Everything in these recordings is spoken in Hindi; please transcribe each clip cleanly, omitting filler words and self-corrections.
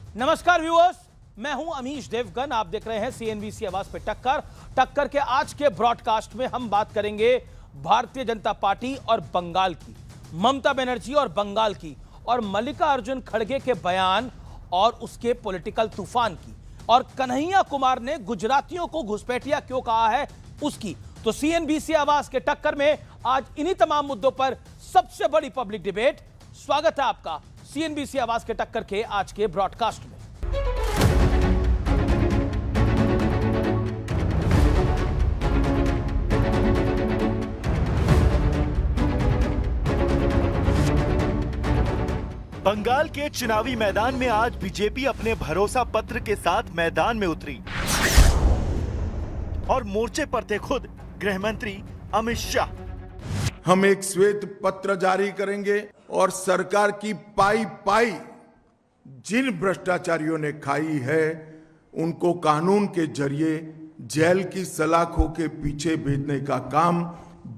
नमस्कार व्यूअर्स, मैं हूं अमीश देवगन। आप देख रहे हैं सीएनबीसी आवाज पे टक्कर के आज के ब्रॉडकास्ट में हम बात करेंगे भारतीय जनता पार्टी और बंगाल की, ममता बनर्जी और बंगाल की, और मल्लिकार्जुन खड़गे के बयान और उसके पॉलिटिकल तूफान की, और कन्हैया कुमार ने गुजरातियों को घुसपैठिया क्यों कहा है उसकी। तो सीएनबीसी आवाज के टक्कर में आज इन्हीं तमाम मुद्दों पर सबसे बड़ी पब्लिक डिबेट। स्वागत है आपका सीएनबीसी आवाज के टक्कर के आज के ब्रॉडकास्ट में। बंगाल के चुनावी मैदान में आज बीजेपी अपने भरोसा पत्र के साथ मैदान में उतरी और मोर्चे पर थे खुद गृह मंत्री अमित शाह। हम एक श्वेत पत्र जारी करेंगे और सरकार की पाई पाई जिन भ्रष्टाचारियों ने खाई है उनको कानून के जरिए जेल की सलाखों के पीछे भेजने का काम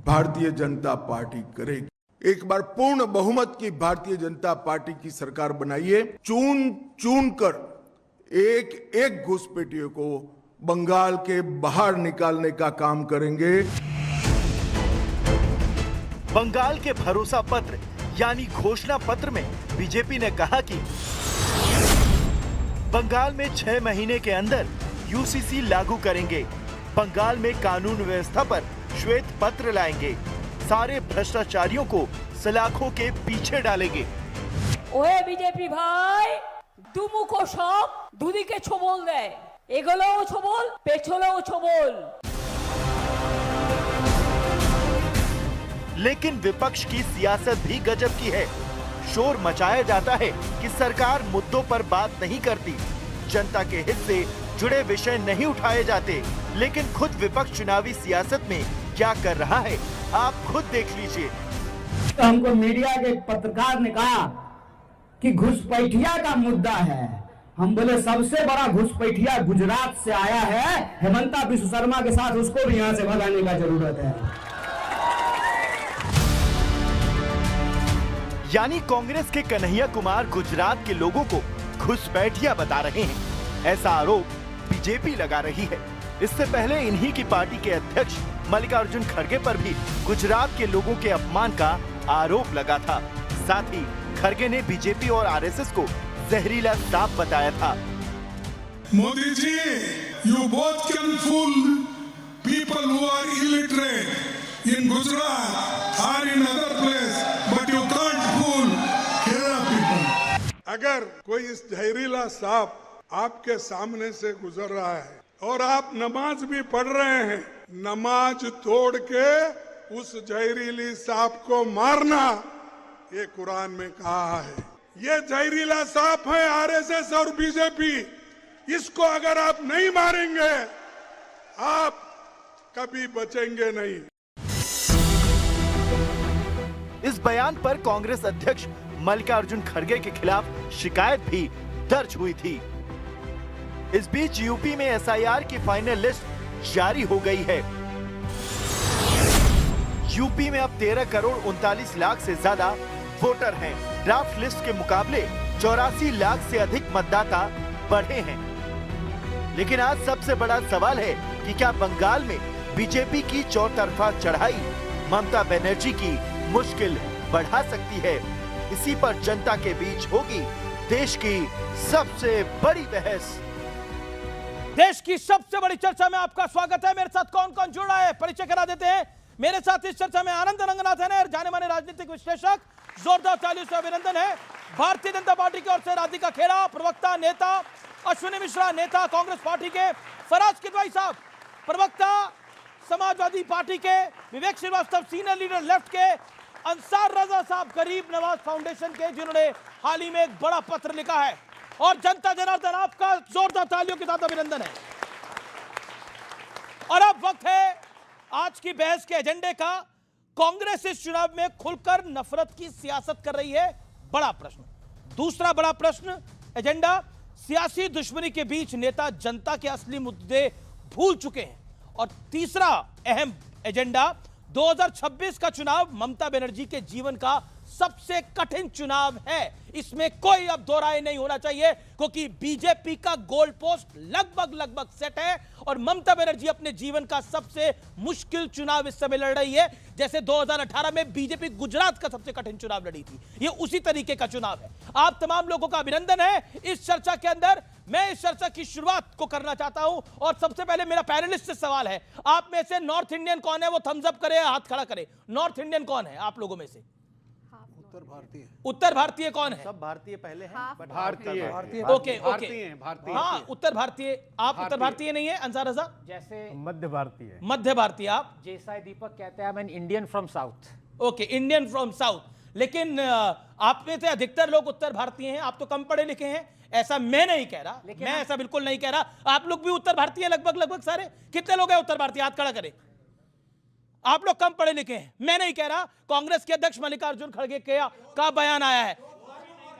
भारतीय जनता पार्टी करेगी। एक बार पूर्ण बहुमत की भारतीय जनता पार्टी की सरकार बनाइए। चुन चुन कर एक एक घुसपैठियों को बंगाल के बाहर निकालने का काम करेंगे। बंगाल के भरोसा पत्र यानी घोषणा पत्र में बीजेपी ने कहा कि बंगाल में 6 महीने के अंदर यूसीसी लागू करेंगे, बंगाल में कानून व्यवस्था पर श्वेत पत्र लाएंगे, सारे भ्रष्टाचारियों को सलाखों के पीछे डालेंगे। ओए बीजेपी भाई, दुमुखो सब दुदिके छोबल दे, एगोलेও छोबल पेछलेও छोबल। लेकिन विपक्ष की सियासत भी गजब की है। शोर मचाया जाता है कि सरकार मुद्दों पर बात नहीं करती, जनता के हित से जुड़े विषय नहीं उठाए जाते, लेकिन खुद विपक्ष चुनावी सियासत में क्या कर रहा है आप खुद देख लीजिए। तो हमको मीडिया के पत्रकार ने कहा कि घुसपैठिया का मुद्दा है। हम बोले सबसे बड़ा घुसपैठिया गुजरात से आया है, हेमंता बिश्व शर्मा के साथ उसको भी यहाँ से भगाने का जरूरत है। यानी कांग्रेस के कन्हैया कुमार गुजरात के लोगों को घुसपैठिया बता रहे हैं, ऐसा आरोप बीजेपी लगा रही है। इससे पहले इन्हीं की पार्टी के अध्यक्ष मल्लिकार्जुन खड़गे पर भी गुजरात के लोगों के अपमान का आरोप लगा था। साथ ही खड़गे ने बीजेपी और आरएसएस को जहरीला सांप बताया था। Modi ji, you both can fool people who are illiterate in Gujarat or in other place, but you can't fool Kerala people. अगर कोई इस जहरीला सांप आपके सामने से गुजर रहा है और आप नमाज भी पढ़ रहे हैं, नमाज तोड़ के उस जहरीली सांप को मारना, ये कुरान में कहा है। ये जहरीला सांप है आरएसएस और बीजेपी। इसको अगर आप नहीं मारेंगे, आप कभी बचेंगे नहीं। इस बयान पर कांग्रेस अध्यक्ष मल्लिकार्जुन खड़गे के खिलाफ शिकायत भी दर्ज हुई थी। इस बीच यूपी में एसआईआर की फाइनल लिस्ट जारी हो गई है। यूपी में अब 13 करोड़ 39 लाख से ज्यादा वोटर हैं। ड्राफ्ट लिस्ट के मुकाबले 84 लाख से अधिक मतदाता बढ़े हैं। लेकिन आज सबसे बड़ा सवाल है कि क्या बंगाल में बीजेपी की चौतरफा चढ़ाई ममता बनर्जी की मुश्किल बढ़ा सकती है। इसी पर जनता के बीच होगी देश की सबसे बड़ी बहस। देश की सबसे बड़ी चर्चा में आपका स्वागत है। मेरे साथ कौन कौन जुड़ रहा है परिचय करा देते हैं। मेरे साथ इस चर्चा में आनंद रंगनाथन है, जाने माने राजनीतिक विश्लेषक, जोरदार तालियों से अभिनंदन है। भारतीय जनता पार्टी की ओर से राधिका खेड़ा प्रवक्ता नेता, अश्विनी मिश्रा नेता कांग्रेस पार्टी के, फराज किदवाई साहब प्रवक्ता समाजवादी पार्टी के, विवेक श्रीवास्तव सीनियर लीडर लेफ्ट के, अंसार रजा साहब गरीब नवाज फाउंडेशन के, जिन्होंने हाल ही में एक बड़ा पत्र लिखा है, और जनता जनार्दन आपका जोरदार तालियों के साथ अभिनंदन है। और अब वक्त है आज की बहस के एजेंडे का। कांग्रेस इस चुनाव में खुलकर नफरत की सियासत कर रही है, बड़ा प्रश्न। दूसरा बड़ा प्रश्न एजेंडा, सियासी दुश्मनी के बीच नेता जनता के असली मुद्दे भूल चुके हैं। और तीसरा अहम एजेंडा, 2026 का चुनाव ममता बनर्जी के जीवन का सबसे कठिन चुनाव है, इसमें कोई अब दो राय नहीं होना चाहिए, क्योंकि बीजेपी का गोल पोस्ट लगभग सेट है और ममता बनर्जी अपने जीवन का सबसे मुश्किल चुनाव इस समय लड़ रही है। जैसे 2018 में बीजेपी गुजरात का सबसे कठिन चुनाव लड़ी थी, ये उसी तरीके का चुनाव है। आप तमाम लोगों का अभिनंदन है इस चर्चा के अंदर। मैं इस चर्चा की शुरुआत को करना चाहता हूं और सबसे पहले मेरा पैनलिस्ट से सवाल है, आप में से नॉर्थ इंडियन कौन है वो थम्स अप करे, हाथ खड़ा करे। नॉर्थ इंडियन कौन है आप लोगों में से? उत्तर भारतीय कौन है? सब भारतीय पहले हैं, बट भारतीय ओके हाँ, उत्तर भारतीय। आप उत्तर भारतीय नहीं है अंसार रजा? जैसे मध्य भारतीय। मध्य भारतीय। आप? जैसा दीपक कहते हैं, मैं Indian from south. Okay, Indian from south. लेकिन आप में से अधिकतर लोग उत्तर भारतीय हैं, आप तो कम पढ़े लिखे हैं, ऐसा मैं नहीं कह रहा, मैं ऐसा बिल्कुल नहीं कह रहा। आप लोग भी उत्तर भारतीय लगभग सारे। कितने लोग हैं उत्तर भारतीय? हाथ खड़ा करें। आप लोग कम पढ़े लिखे हैं, मैं नहीं कह रहा। कांग्रेस के अध्यक्ष मल्लिकार्जुन खड़गे का बयान आया है,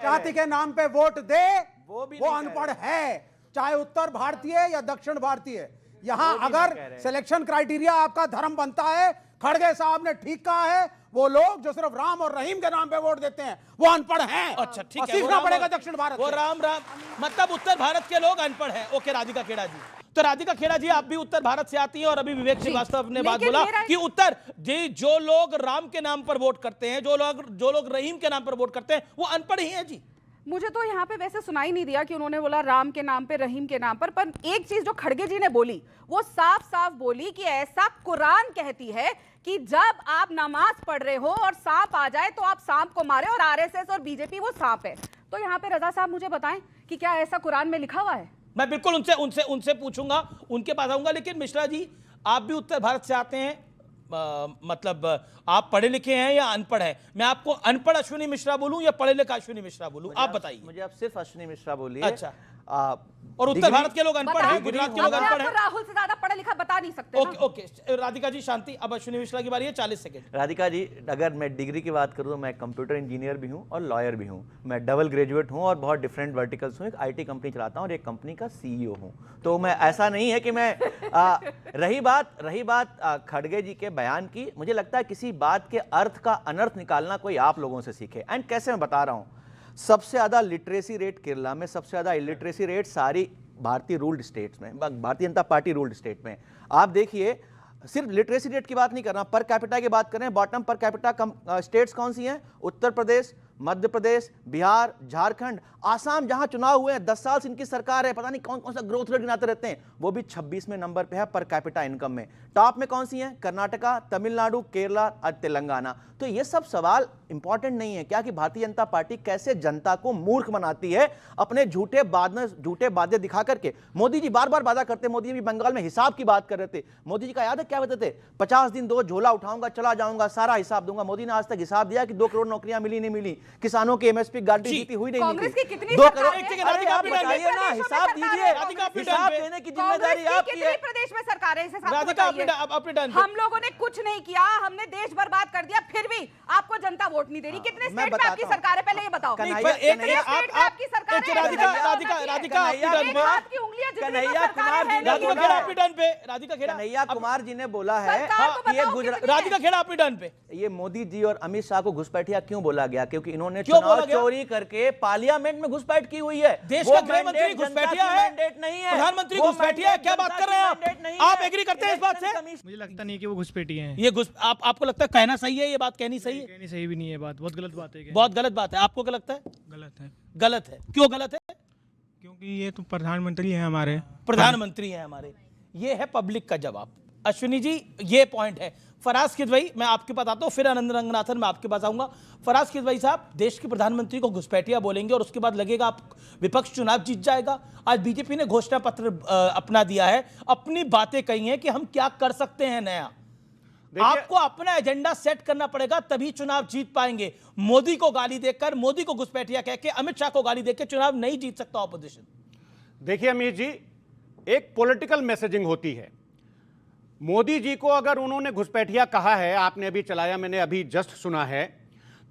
जाति के नाम पे वोट दे, वो अनपढ़ है, चाहे उत्तर भारतीय या दक्षिण भारतीय। यहाँ अगर सिलेक्शन क्राइटेरिया आपका धर्म बनता है, खड़गे साहब ने ठीक कहा है, वो लोग जो सिर्फ राम और रहीम के नाम पे वोट देते हैं वो अनपढ़ हैं। अच्छा ठीक है, सीखना पड़ेगा दक्षिण भारत। वो राम मतलब उत्तर भारत के लोग अनपढ़ हैं। ओके राधिका खेड़ा जी, तो राधिका खेड़ा जी आप भी उत्तर भारत से आती हैं और अभी विवेक श्रीवास्तव ने बात बोला कि उत्तर जी जो लोग राम के नाम पर वोट करते हैं, जो लोग रहीम के नाम पर वोट करते हैं वो अनपढ़ ही हैं जी। मुझे तो यहाँ पे वैसे सुनाई नहीं दिया कि उन्होंने बोला राम के नाम पे, रहीम के नाम पर एक चीज जो खड़गे जी ने बोली वो साफ साफ बोली कि ऐसा कुरान कहती है कि जब आप नमाज पढ़ रहे हो और सांप आ जाए तो आप सांप को मारे, और आरएसएस और बीजेपी वो सांप है। तो यहाँ पे रजा साहब मुझे बताएं कि क्या ऐसा कुरान में लिखा हुआ है? मैं बिल्कुल उनसे पूछूंगा, उनके पास आऊंगा। लेकिन मिश्रा जी आप भी उत्तर भारत से आते हैं, मतलब आप पढ़े लिखे हैं या अनपढ़ है? मैं आपको अनपढ़ अश्विनी मिश्रा बोलूं या पढ़े लिखा अश्विनी मिश्रा बोलूं, आप बताइए। मुझे आप सिर्फ अश्विनी मिश्रा बोलिए। अच्छा, और उत्तर भारत के लोग अनपढ़ हैं, गुजरात के लोग अनपढ़ हैं। राहुल से ज्यादा पढ़ा लिखा बता नहीं सकते। ओके राधिका जी शांति। अब अश्विनी मिश्रा की बारी है, 40 सेकंड। राधिका जी, अगर मैं डिग्री की बात करूं तो मैं कंप्यूटर इंजीनियर भी हूं और लॉयर भी हूं। मैं डबल ग्रेजुएट हूं और बहुत डिफरेंट वर्टिकल्स हूं। एक आईटी कंपनी चलाता हूं और एक कंपनी का सीईओ हूं। तो मैं ऐसा नहीं है कि मैं रही बात खड़गे जी के बयान की, मुझे लगता है किसी बात के अर्थ का अनर्थ निकालना कोई आप लोगों से सीखे। एंड कैसे मैं बता रहा हूं, सबसे ज्यादा लिटरेसी रेट केरला में, सबसे ज्यादा इलिटरेसी रेट सारी भारतीय रूल्ड स्टेट्स में, Bharatiya Janata party ruled state में। आप देखिए, सिर्फ लिटरेसी रेट की बात नहीं कर रहा, पर कैपिटा की बात करें। बॉटम पर कैपिटा स्टेट्स कौन सी हैं? उत्तर प्रदेश, मध्य प्रदेश, बिहार, झारखंड, आसाम, जहां चुनाव हुए हैं 10 साल से इनकी सरकार है, पता नहीं कौन कौन सा ग्रोथ रेट गिनाते रहते हैं, वो भी 26वें नंबर पे है पर कैपिटा इनकम में। टॉप में कौन सी हैं? कर्नाटका, तमिलनाडु, केरला और तेलंगाना। तो ये सब सवाल इंपॉर्टेंट नहीं है क्या कि भारतीय जनता पार्टी कैसे जनता को मूर्ख बनाती है अपने झूठे वादे दिखा करके। मोदी जी बार बार वादा करते, मोदी जी बंगाल में हिसाब की बात कर रहे थे। मोदी जी का याद है क्या बताते थे? 50 दिन दो, झोला उठाऊंगा, चला जाऊंगा, सारा हिसाब दूंगा। मोदी ने आज तक हिसाब दिया कि 2 करोड़ नौकरियां मिली नहीं मिली, किसानों की एमएसपी गारंटी जीती हुई नहीं कांग्रेस की कितनी 2 करोड़। अरे आप बताइए ना, हिसाब दीजिए, हिसाब देने की जिम्मेदारी आपकी है। प्रदेश में सरकार है, हम लोगों ने कुछ नहीं किया, हमने देश बर्बाद कर दिया, फिर भी आपको जनता वोट नहीं दे रही। कितने स्टेट में आपकी सरकार है पहले ये बताओ। आपकी सरकार है, कन्हैया कुमार जी ने बोला है ये गुजरात, राधिका खेड़ा अपनी टर्न पे, ये मोदी जी और अमित शाह को घुसपैठिया क्यों बोला गया? क्योंकि इन्होंने चुनाव चोरी करके पार्लियामेंट में घुसपैठ की हुई है। देश का गृह मंत्री घुसपैठिया है, मैंडेट नहीं है, प्रधानमंत्री घुसपैठिया है। क्या बात कर रहे हैं आप एग्री करते हैं इस बात से? मुझे लगता नहीं कि वो घुसपैठिए हैं। ये आपको लगता है कहना सही है? ये बात कहनी सही है? कहनी सही भी नहीं है, बात बहुत गलत बात है। बहुत गलत बात है। आपको क्या लगता है? गलत है। गलत है, क्यों गलत है? क्योंकि ये तो प्रधानमंत्री हैं हमारे, प्रधानमंत्री हैं हमारे। ये है पब्लिक का जवाब। अश्विनी जी ये पॉइंट है। फराज किदवई मैं आपके पास आता हूं, फिर आनंद रंगनाथन मैं आपके पास आऊंगा। फराज किदवई साहब, देश के प्रधानमंत्री को घुसपैठिया बोलेंगे और उसके बाद लगेगा आप विपक्ष चुनाव जीत जाएगा। आज बीजेपी ने घोषणा पत्र अपना दिया है, अपनी बातें कही हैं कि हम क्या कर सकते हैं नया। आपको अपना एजेंडा सेट करना पड़ेगा, तभी चुनाव जीत पाएंगे। मोदी को गाली देकर, मोदी को घुसपैठिया कह के, अमित शाह को गाली देकर चुनाव नहीं जीत सकता ऑपोजिशन। देखिए अमीर जी, एक पॉलिटिकल मैसेजिंग होती है। मोदी जी को अगर उन्होंने घुसपैठिया कहा है, आपने अभी चलाया, मैंने अभी जस्ट सुना है,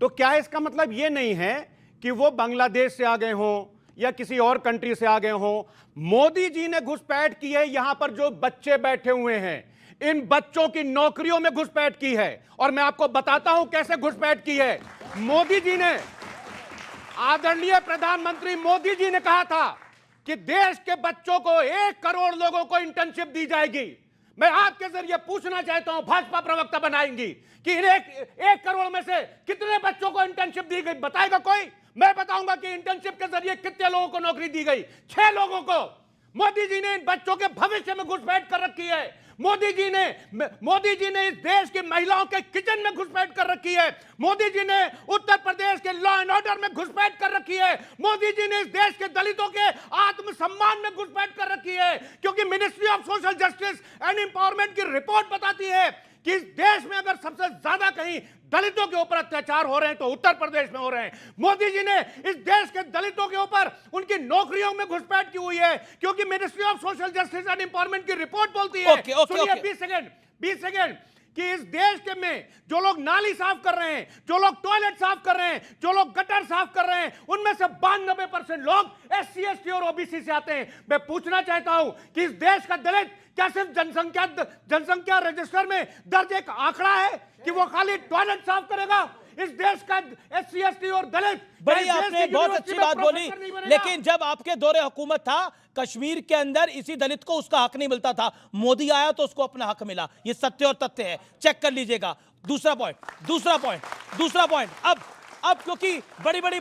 तो क्या इसका मतलब यह नहीं है कि वो बांग्लादेश से आ गए हों या किसी और कंट्री से आ गए हों। मोदी जी ने घुसपैठ की है यहां पर जो बच्चे बैठे हुए हैं, इन बच्चों की नौकरियों में घुसपैठ की है। और मैं आपको बताता हूं कैसे घुसपैठ की है। मोदी जी ने, आदरणीय प्रधानमंत्री मोदी जी ने कहा था कि देश के बच्चों को 1 करोड़ लोगों को इंटर्नशिप दी जाएगी। मैं आपके जरिए पूछना चाहता हूं, भाजपा प्रवक्ता बनाएंगी कि इन 1 करोड़ में से कितने बच्चों को इंटर्नशिप दी गई, बताएगा कोई? मैं बताऊंगा कि इंटर्नशिप के जरिए कितने लोगों को नौकरी दी गई। 6 लोगों को। मोदी जी ने इन बच्चों के भविष्य में घुसपैठ कर रखी है। मोदी जी ने इस देश की महिलाओं के किचन में घुसपैठ कर रखी है। मोदी जी ने उत्तर प्रदेश के लॉ एंड ऑर्डर में घुसपैठ कर रखी है। मोदी जी ने इस देश के दलितों के आत्मसम्मान में घुसपैठ कर रखी है, क्योंकि ministry of social justice and empowerment की रिपोर्ट बताती है कि इस देश में अगर सबसे ज्यादा कहीं दलितों के ऊपर अत्याचार हो रहे हैं तो उत्तर प्रदेश में हो रहे हैं। मोदी जी ने इस देश के दलितों के ऊपर उनकी नौकरियों में घुसपैठ की हुई है, क्योंकि ministry of social justice and empowerment की रिपोर्ट बोलती है। सुनिए 20 सेकेंड कि इस देश के में जो लोग नाली साफ कर रहे हैं, जो लोग टॉयलेट साफ कर रहे हैं, जो लोग गटर साफ कर रहे हैं, उनमें से 92% लोग SC ST और OBC से आते हैं। मैं पूछना चाहता हूं कि इस देश का दलित क्या सिर्फ जनसंख्या रजिस्टर में दर्ज एक आंकड़ा है कि वो खाली टॉयलेट साफ करेगा? इस देश का SC ST और दलित, बड़ी आपने बहुत अच्छी बात बोली, लेकिन जब आपके दौरे हुकूमत था कश्मीर के अंदर इसी दलित को उसका हक नहीं मिलता था। मोदी आया तो उसको अपना हक मिला। ये सत्य और तथ्य है, चेक कर लीजिएगा। दूसरा पॉइंट अब क्योंकि बड़ी बड़ी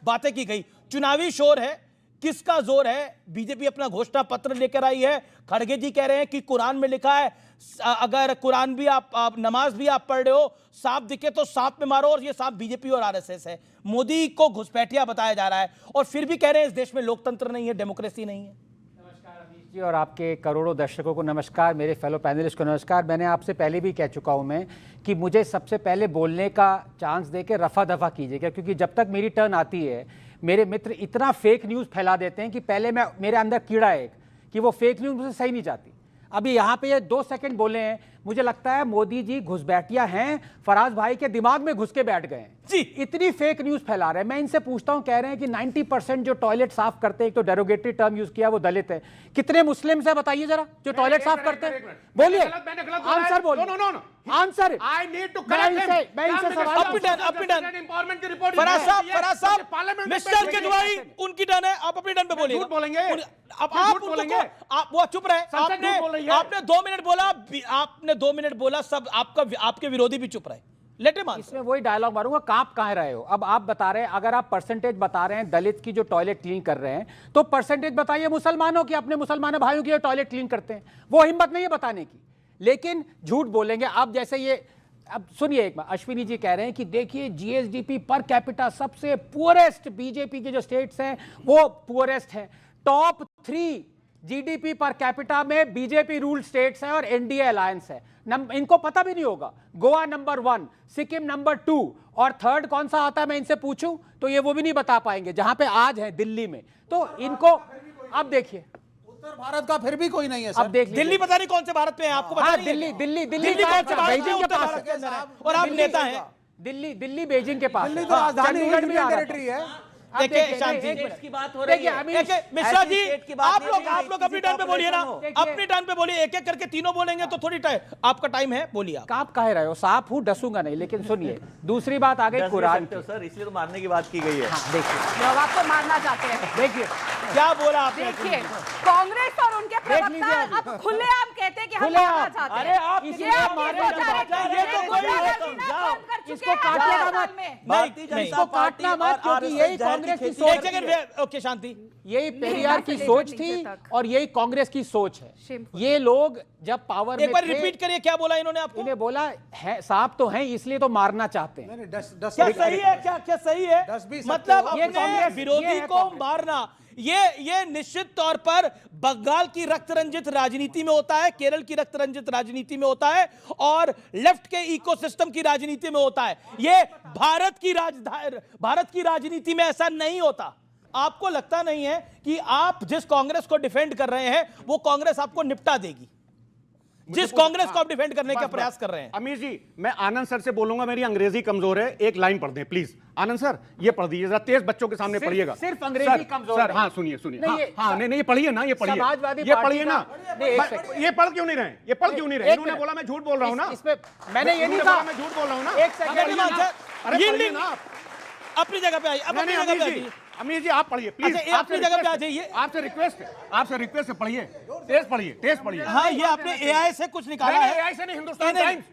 बातें की गई, चुनावी शोर है, किसका जोर है? बीजेपी अपना घोषणा पत्र लेकर आई है। खड़गे जी कह रहे हैं कि कुरान में लिखा है अगर कुरान भी आप नमाज भी आप पढ़ रहे हो, सांप दिखे तो सांप में मारो, और ये सांप बीजेपी और RSS है। मोदी को घुसपैठिया बताया जा रहा है और फिर भी कह रहे हैं इस देश में लोकतंत्र नहीं है, डेमोक्रेसी नहीं है। नमस्कार अमीश जी और आपके करोड़ों दर्शकों को नमस्कार, मेरे फेलो पैनलिस्ट को नमस्कार। मैंने आपसे पहले भी कह चुका हूं मैं कि मुझे सबसे पहले बोलने का चांस दे के रफा दफा कीजिएगा, क्योंकि जब तक मेरी टर्न आती है मेरे मित्र इतना फेक न्यूज़ फैला देते हैं कि पहले मेरे अंदर कीड़ा है कि वो फेक न्यूज़ मुझे सही नहीं जाती। अभी यहाँ पे ये 2 सेकंड बोले हैं, मुझे लगता है मोदी जी घुसपैठिया हैं, फराज भाई के दिमाग में घुस के बैठ गए हैं जी। इतनी फेक न्यूज़ फैला रहे हैं। मैं इनसे पूछता हूँ, कह रहे हैं कि 90% जो टॉयलेट साफ करते हैं, एक तो डेरोगेटरी टर्म यूज किया, वो दलित है। कितने मुस्लिम से बताइए जरा जो टॉयलेट साफ करते हैं? बोलिए, आंसर बोलिए। Answer I need to correct मैं इनसे सवाल एम्पावरमेंट की रिपोर्ट फराज साहब मिस्टर केजरीवाल उनकी टर्न है, आप अपनी टर्न पे बोलिए। झूठ बोलेंगे आप बोलेंगे, आप वो चुप रहे। आपने 2 मिनट बोला, आपने 2 मिनट बोला, सब आपके विरोधी भी चुप रहे। Let him answer. इसमें वही डायलॉग मारूंगा, कांप कहां रहे हो? अब आप बता रहे हैं, अगर आप परसेंटेज बता रहे हैं दलित की जो टॉयलेट क्लीन कर रहे हैं, तो परसेंटेज बताइए मुसलमानों की, अपने मुसलमान भाइयों की टॉयलेट क्लीन करते हैं। वो हिम्मत नहीं है बताने की, लेकिन झूठ बोलेंगे। अब जैसे ये, अब सुनिए एक बार, अश्विनी जी कह रहे हैं कि देखिए GSDP पर कैपिटा सबसे पुअरेस्ट बीजेपी के जो स्टेट्स हैं वो पुअरेस्ट है। टॉप 3 GDP पर कैपिटा में बीजेपी रूल्ड स्टेट्स हैं और NDA अलायंस है। इनको पता भी नहीं होगा। गोवा नंबर 1, सिक्किम नंबर 2 और 3rd कौन सा आता है मैं इनसे पूछूं तो ये वो भी नहीं बता पाएंगे, जहां पे आज है दिल्ली में। तो इनको अब देखिए, उत्तर भारत का फिर भी कोई नहीं है सर। अब देख दिल्ली पता नहीं कौन से भारत में है, आपको पता नहीं? दिल्ली कौन से भारत बीजिंग के उत्तर पास भारत के अंदर है, है। और आप नेता हैं। दिल्ली बीजिंग के पास दिल्ली तो राजधानी यूनियन टेरिटरी है। देखिए शांति की बात हो रही है। मिश्रा जी, आप लोग अपनी टर्न पे बोलिए ना, अपनी टर्न पे बोलिए, एक एक करके तीनों बोलेंगे तो थोड़ी आपका टाइम है, बोलिए आप। आप कह रहे हो, सांप हूं, डसूंगा नहीं। लेकिन सुनिए, दूसरी बात आ गई कुरान की। सर इसलिए तो मारने की बात की गई है। देखिए, लोग आपको मारना चाहते हैं। देखिए क्या बोला आपने? देखिए, कांग्रेस और उनके प्रवक्ता अब खुलेआम कहते हैं कि हम मारना चाहते हैं। अरे आप ये आपके ये तो कोई इसको काटना मत, इसको काटना मत, क्योंकि यही कांग्रेस की सोच। ओके शांति, यही पेरियार की सोच थी और यही कांग्रेस की सोच है। ये लोग जब पावर में एक बार रिपीट करिए, क्या बोला इन्होंने आपको? इन्हें बोला है सांप तो हैं इसलिए तो मारना चाहते हैं। क्या सही है? क्या सही है? मतलब अपने विरोधी को मारना, ये निश्चित तौर पर बंगाल की रक्त रंजित राजनीति में होता है, केरल की रक्त रंजित राजनीति में होता है, और लेफ्ट के इकोसिस्टम की राजनीति में होता है। ये भारत की राजनीति में ऐसा नहीं होता। आपको लगता नहीं है कि आप जिस कांग्रेस को डिफेंड कर रहे हैं वो कांग्रेस आपको निपटा देगी, जिस कांग्रेस को आप डिफेंड करने का प्रयास कर रहे हैं? अमीर जी, मैं आनंद सर से बोलूंगा, मेरी अंग्रेजी कमजोर है, एक लाइन पढ़ दें प्लीज। आनंद सर ये पढ़ दीजिए जरा, तेज बच्चों के सामने पढ़िएगा। सिर्फ अंग्रेजी कमजोर सर, हाँ सुनिए नहीं ये पढ़िए ना, ये पढ़िए ना, ये पढ़ क्यों नहीं रहे? ये पढ़ क्यों नहीं रहे? इन्होंने बोला मैं झूठ बोल रहा हूं ना, इसमें मैंने ये नहीं कहा मैं झूठ बोल रहा हूं ना। एक सेकंड, अरे पढ़िए Yielding- ना आप। अपनी जगह पे आइए, अब अपनी जगह पे आइए। अमीर जी आप पढ़िए प्लीज। अच्छा, ये अपनी जगह पे आ जाइए। आपसे रिक्वेस्ट है पढ़िए, टेस्ट पढ़िए। हाँ, ये आपने AI से कुछ निकाला नहीं, है। AI से नहीं, हिंदुस्तान नहीं, टाइम्स।